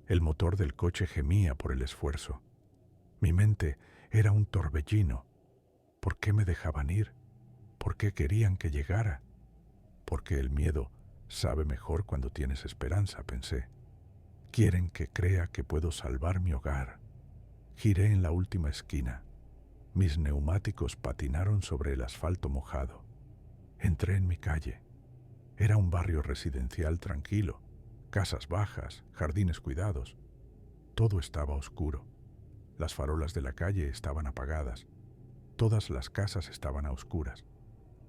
El motor del coche gemía por el esfuerzo. Mi mente era un torbellino. ¿Por qué me dejaban ir? ¿Por qué querían que llegara? Porque el miedo sabe mejor cuando tienes esperanza, pensé. Quieren que crea que puedo salvar mi hogar. Giré en la última esquina. Mis neumáticos patinaron sobre el asfalto mojado. Entré en mi calle. Era un barrio residencial tranquilo, casas bajas, jardines cuidados. Todo estaba oscuro. Las farolas de la calle estaban apagadas. Todas las casas estaban a oscuras,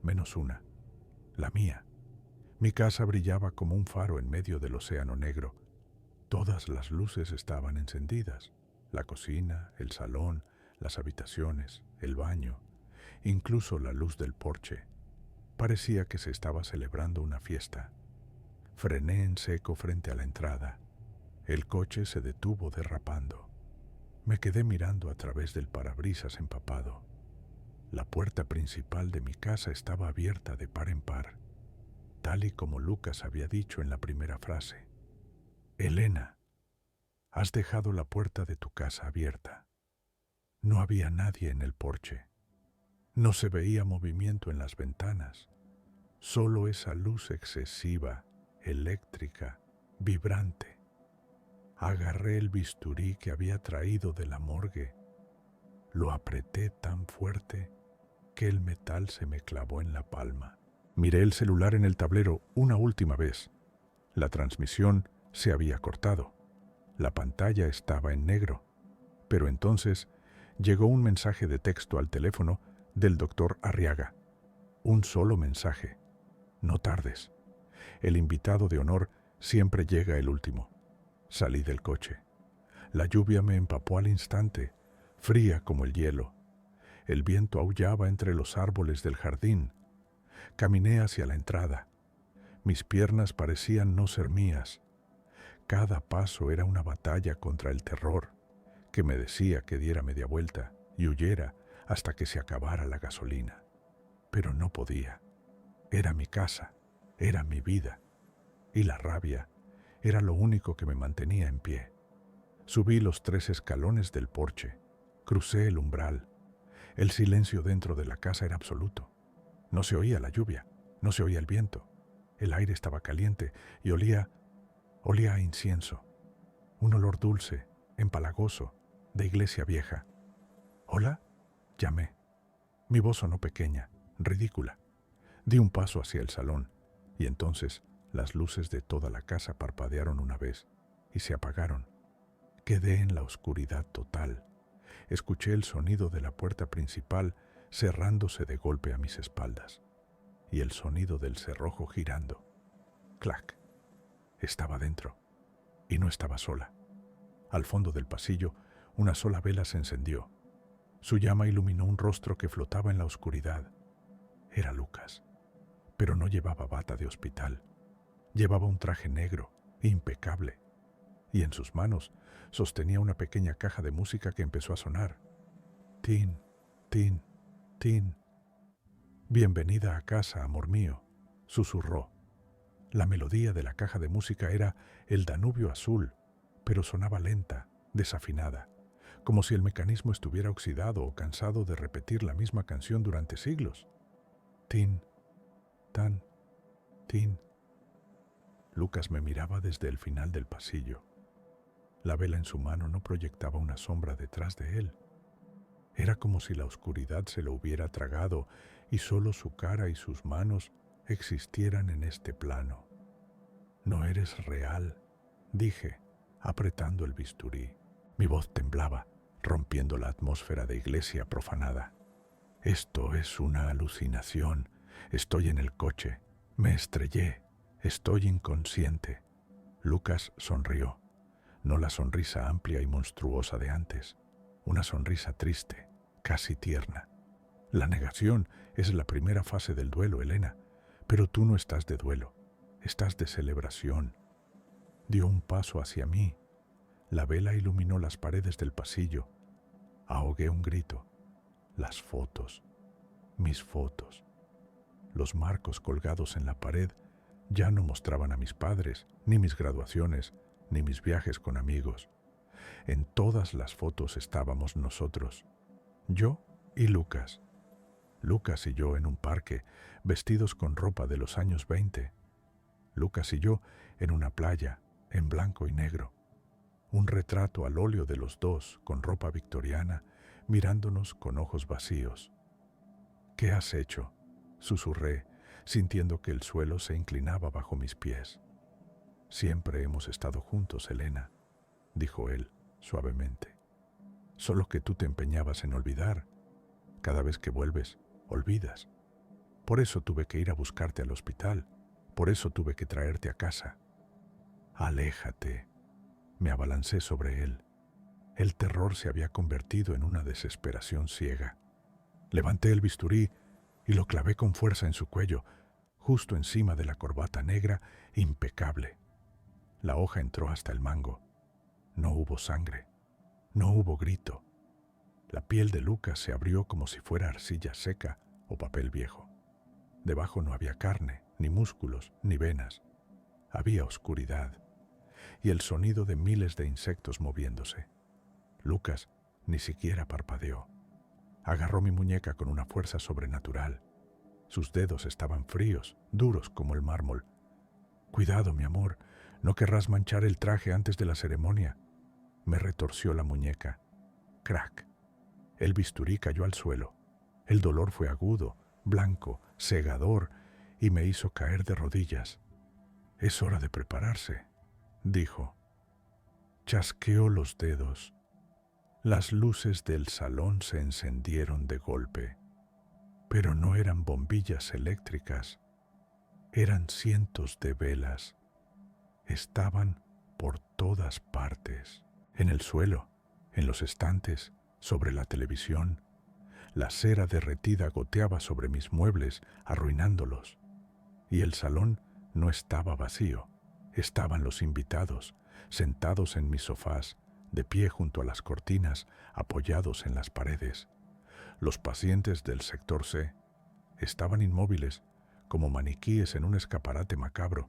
menos una, la mía. Mi casa brillaba como un faro en medio del océano negro. Todas las luces estaban encendidas: la cocina, el salón, las habitaciones, el baño, incluso la luz del porche. Parecía que se estaba celebrando una fiesta. Frené en seco frente a la entrada. El coche se detuvo derrapando. Me quedé mirando a través del parabrisas empapado. La puerta principal de mi casa estaba abierta de par en par, tal y como Lucas había dicho en la primera frase. «Elena, has dejado la puerta de tu casa abierta». No había nadie en el porche. No se veía movimiento en las ventanas, solo esa luz excesiva, eléctrica, vibrante. Agarré el bisturí que había traído de la morgue. Lo apreté tan fuerte que el metal se me clavó en la palma. Miré el celular en el tablero una última vez. La transmisión se había cortado. La pantalla estaba en negro. Pero entonces llegó un mensaje de texto al teléfono del doctor Arriaga. Un solo mensaje: «No tardes. El invitado de honor siempre llega el último». Salí del coche. La lluvia me empapó al instante, fría como el hielo. El viento aullaba entre los árboles del jardín. Caminé hacia la entrada. Mis piernas parecían no ser mías. Cada paso era una batalla contra el terror, que me decía que diera media vuelta y huyera hasta que se acabara la gasolina. Pero no podía. Era mi casa, era mi vida, y la rabia era lo único que me mantenía en pie. Subí los 3 escalones del porche, crucé el umbral. El silencio dentro de la casa era absoluto. No se oía la lluvia, no se oía el viento. El aire estaba caliente y olía a incienso. Un olor dulce, empalagoso, de iglesia vieja. «¿Hola?», llamé. Mi voz sonó pequeña, ridícula. Di un paso hacia el salón y entonces las luces de toda la casa parpadearon una vez y se apagaron. Quedé en la oscuridad total. Escuché el sonido de la puerta principal cerrándose de golpe a mis espaldas y el sonido del cerrojo girando. Clac. Estaba dentro y no estaba sola. Al fondo del pasillo, una sola vela se encendió. Su llama iluminó un rostro que flotaba en la oscuridad. Era Lucas, pero no llevaba bata de hospital. Llevaba un traje negro, impecable. y en sus manos sostenía una pequeña caja de música que empezó a sonar. Tin, tin, tin. Bienvenida a casa, amor mío, susurró. La melodía de la caja de música era el Danubio azul, pero sonaba lenta, desafinada, como si el mecanismo estuviera oxidado o cansado de repetir la misma canción durante siglos. Tin, tan, tin. Lucas me miraba desde el final del pasillo. La vela en su mano no proyectaba una sombra detrás de él. Era como si la oscuridad se lo hubiera tragado y solo su cara y sus manos existieran en este plano. «No eres real», dije, apretando el bisturí. Mi voz temblaba, rompiendo la atmósfera de iglesia profanada. «Esto es una alucinación. Estoy en el coche. Me estrellé. Estoy inconsciente». Lucas sonrió. No la sonrisa amplia y monstruosa de antes. Una sonrisa triste, casi tierna. La negación es la primera fase del duelo, Elena, pero tú no estás de duelo, estás de celebración. Dio un paso hacia mí. La vela iluminó las paredes del pasillo. Ahogué un grito. Las fotos, mis fotos. Los marcos colgados en la pared ya no mostraban a mis padres, ni mis graduaciones, ni mis viajes con amigos. En todas las fotos estábamos nosotros, yo y Lucas. Lucas y yo en un parque, vestidos con ropa de los años 20. Lucas y yo en una playa, en blanco y negro. Un retrato al óleo de los dos, con ropa victoriana, mirándonos con ojos vacíos. «¿Qué has hecho?», susurré, sintiendo que el suelo se inclinaba bajo mis pies. «Siempre hemos estado juntos, Elena», dijo él suavemente. «Solo que tú te empeñabas en olvidar. Cada vez que vuelves, olvidas. Por eso tuve que ir a buscarte al hospital. Por eso tuve que traerte a casa». «Aléjate». Me abalancé sobre él. El terror se había convertido en una desesperación ciega. Levanté el bisturí y lo clavé con fuerza en su cuello, justo encima de la corbata negra, impecable. La hoja entró hasta el mango. No hubo sangre. No hubo grito. La piel de Lucas se abrió como si fuera arcilla seca o papel viejo. Debajo no había carne, ni músculos, ni venas. Había oscuridad y el sonido de miles de insectos moviéndose. Lucas ni siquiera parpadeó. Agarró mi muñeca con una fuerza sobrenatural. Sus dedos estaban fríos, duros como el mármol. «Cuidado, mi amor, no querrás manchar el traje antes de la ceremonia». Me retorció la muñeca. Crack. El bisturí cayó al suelo. El dolor fue agudo, blanco, cegador, y me hizo caer de rodillas. «Es hora de prepararse», dijo. Chasqueó los dedos. Las luces del salón se encendieron de golpe, pero no eran bombillas eléctricas, eran cientos de velas. Estaban por todas partes, en el suelo, en los estantes, sobre la televisión. La cera derretida goteaba sobre mis muebles, arruinándolos. Y el salón no estaba vacío. Estaban los invitados, sentados en mis sofás, de pie junto a las cortinas, apoyados en las paredes. Los pacientes del sector C estaban inmóviles, como maniquíes en un escaparate macabro.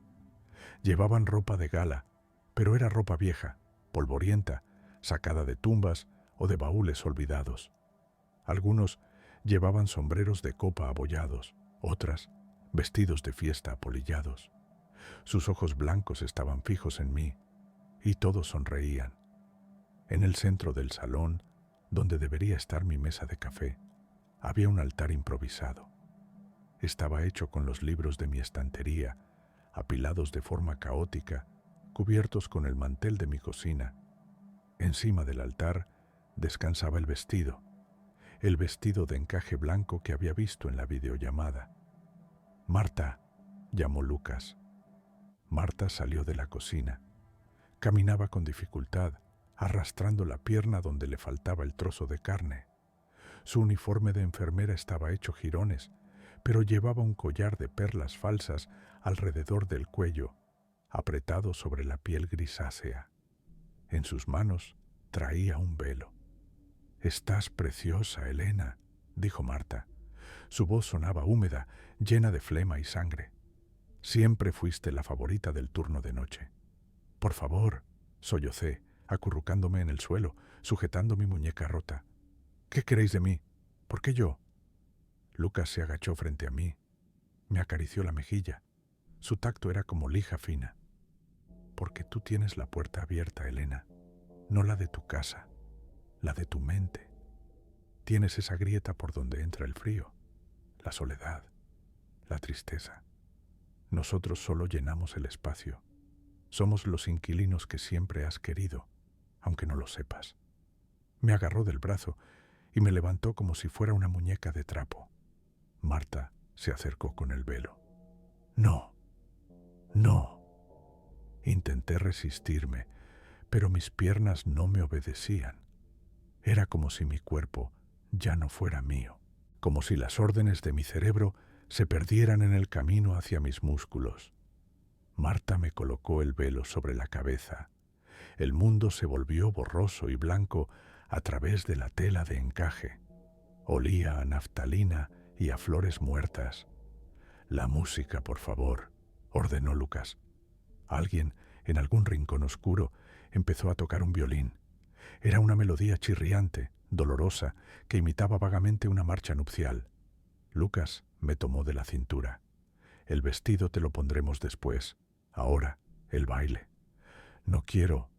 Llevaban ropa de gala, pero era ropa vieja, polvorienta, sacada de tumbas o de baúles olvidados. Algunos llevaban sombreros de copa abollados, otras vestidos de fiesta apolillados. Sus ojos blancos estaban fijos en mí, y todos sonreían. En el centro del salón, donde debería estar mi mesa de café, había un altar improvisado. Estaba hecho con los libros de mi estantería, apilados de forma caótica, cubiertos con el mantel de mi cocina. Encima del altar descansaba el vestido de encaje blanco que había visto en la videollamada. «Marta», llamó Lucas. Marta salió de la cocina. Caminaba con dificultad, arrastrando la pierna donde le faltaba el trozo de carne. Su uniforme de enfermera estaba hecho jirones, pero llevaba un collar de perlas falsas alrededor del cuello, apretado sobre la piel grisácea. En sus manos traía un velo. «Estás preciosa, Elena», dijo Marta. Su voz sonaba húmeda, llena de flema y sangre. «Siempre fuiste la favorita del turno de noche». «Por favor», sollocé, acurrucándome en el suelo, sujetando mi muñeca rota. «¿Qué queréis de mí? ¿Por qué yo?» Lucas se agachó frente a mí. Me acarició la mejilla. Su tacto era como lija fina. «Porque tú tienes la puerta abierta, Elena, no la de tu casa, la de tu mente. Tienes esa grieta por donde entra el frío, la soledad, la tristeza. Nosotros solo llenamos el espacio. Somos los inquilinos que siempre has querido, aunque no lo sepas». Me agarró del brazo y me levantó como si fuera una muñeca de trapo. Marta se acercó con el velo. «No, no». Intenté resistirme, pero mis piernas no me obedecían. Era como si mi cuerpo ya no fuera mío, como si las órdenes de mi cerebro se perdieran en el camino hacia mis músculos. Marta me colocó el velo sobre la cabeza. El mundo se volvió borroso y blanco a través de la tela de encaje. Olía a naftalina y a flores muertas. «La música, por favor», ordenó Lucas. Alguien, en algún rincón oscuro, empezó a tocar un violín. Era una melodía chirriante, dolorosa, que imitaba vagamente una marcha nupcial. Lucas me tomó de la cintura. «El vestido te lo pondremos después. Ahora, el baile». «No quiero»,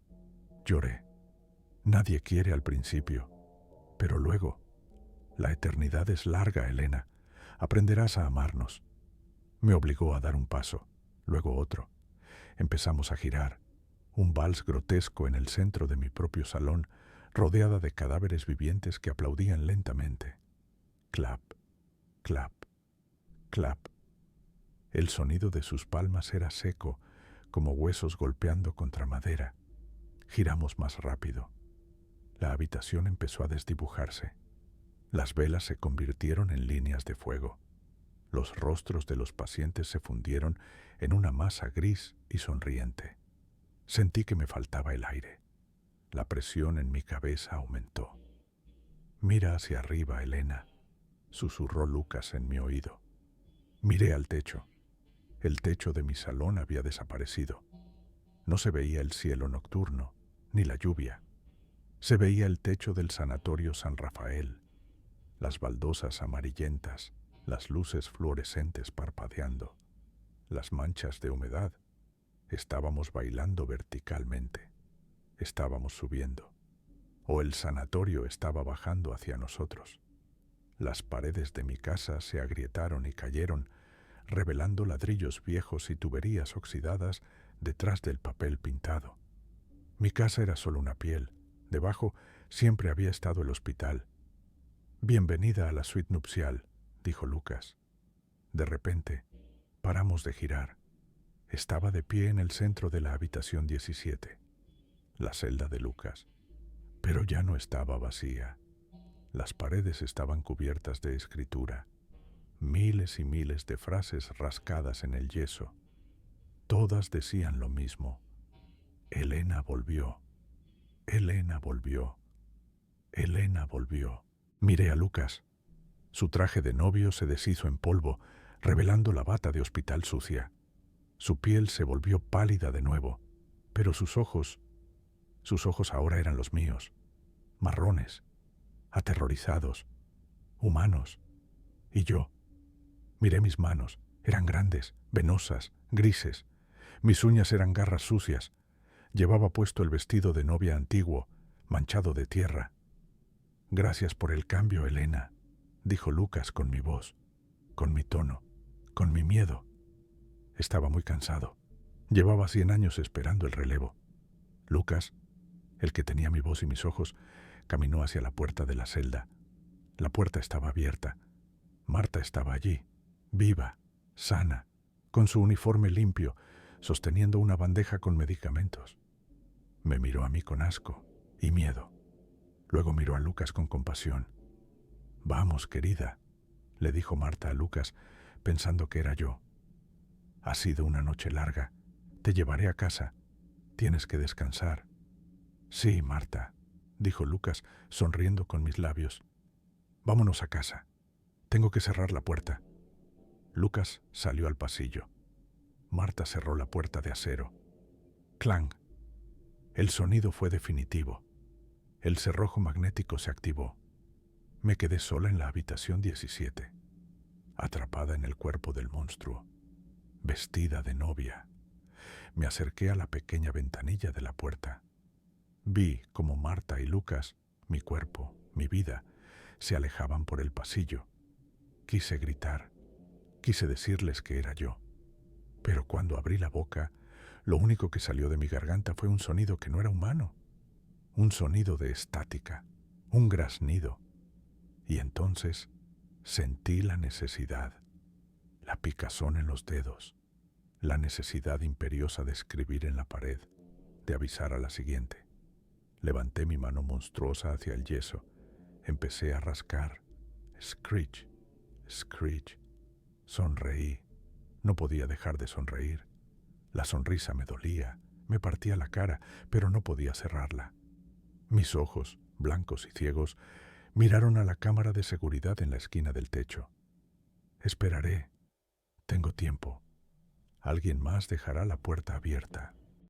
lloré. «Nadie quiere al principio. Pero luego, la eternidad es larga, Elena. Aprenderás a amarnos». Me obligó a dar un paso, luego otro. Empezamos a girar, un vals grotesco en el centro de mi propio salón, rodeada de cadáveres vivientes que aplaudían lentamente. Clap, clap, clap. El sonido de sus palmas era seco, como huesos golpeando contra madera. Giramos más rápido. La habitación empezó a desdibujarse. Las velas se convirtieron en líneas de fuego. Los rostros de los pacientes se fundieron en una masa gris y sonriente. Sentí que me faltaba el aire. La presión en mi cabeza aumentó. «Mira hacia arriba, Elena», susurró Lucas en mi oído. Miré al techo. El techo de mi salón había desaparecido. No se veía el cielo nocturno, ni la lluvia. Se veía el techo del sanatorio San Rafael, las baldosas amarillentas, las luces fluorescentes parpadeando, las manchas de humedad. Estábamos bailando verticalmente. Estábamos subiendo. O el sanatorio estaba bajando hacia nosotros. Las paredes de mi casa se agrietaron y cayeron, revelando ladrillos viejos y tuberías oxidadas detrás del papel pintado. Mi casa era solo una piel. Debajo siempre había estado el hospital. «Bienvenida a la suite nupcial», dijo Lucas. De repente, paramos de girar. Estaba de pie en el centro de la habitación 17, la celda de Lucas. Pero ya no estaba vacía. Las paredes estaban cubiertas de escritura. Miles y miles de frases rascadas en el yeso. Todas decían lo mismo. «Elena volvió. Elena volvió. Elena volvió». Miré a Lucas. Su traje de novio se deshizo en polvo, revelando la bata de hospital sucia. Su piel se volvió pálida de nuevo, pero sus ojos ahora eran los míos, marrones, aterrorizados, humanos. Y yo miré mis manos, eran grandes, venosas, grises. Mis uñas eran garras sucias. Llevaba puesto el vestido de novia antiguo, manchado de tierra. «Gracias por el cambio, Elena», dijo Lucas con mi voz, con mi tono, con mi miedo. Estaba muy cansado. Llevaba 100 años esperando el relevo. Lucas, el que tenía mi voz y mis ojos, caminó hacia la puerta de la celda. La puerta estaba abierta. Marta estaba allí, viva, sana, con su uniforme limpio, sosteniendo una bandeja con medicamentos. Me miró a mí con asco y miedo. Luego miró a Lucas con compasión. «Vamos, querida», le dijo Marta a Lucas, pensando que era yo. «Ha sido una noche larga. Te llevaré a casa. Tienes que descansar». Sí, Marta, dijo Lucas, sonriendo con mis labios. Vámonos a casa. Tengo que cerrar la puerta. Lucas salió al pasillo. Marta cerró la puerta de acero. ¡Clang! El sonido fue definitivo. El cerrojo magnético se activó. Me quedé sola en la habitación 17, atrapada en el cuerpo del monstruo, vestida de novia. Me acerqué a la pequeña ventanilla de la puerta. Vi cómo Marta y Lucas, mi cuerpo, mi vida, se alejaban por el pasillo. Quise gritar, quise decirles que era yo. Pero cuando abrí la boca, lo único que salió de mi garganta fue un sonido que no era humano. Un sonido de estática, un graznido. Y entonces sentí la necesidad, la picazón en los dedos, la necesidad imperiosa de escribir en la pared, de avisar a la siguiente. Levanté mi mano monstruosa hacia el yeso. Empecé a rascar. Screech, screech. Sonreí. No podía dejar de sonreír. La sonrisa me dolía, me partía la cara, pero no podía cerrarla. Mis ojos, blancos y ciegos, miraron a la cámara de seguridad en la esquina del techo. Esperaré. Tengo tiempo. Alguien más dejará la puerta abierta.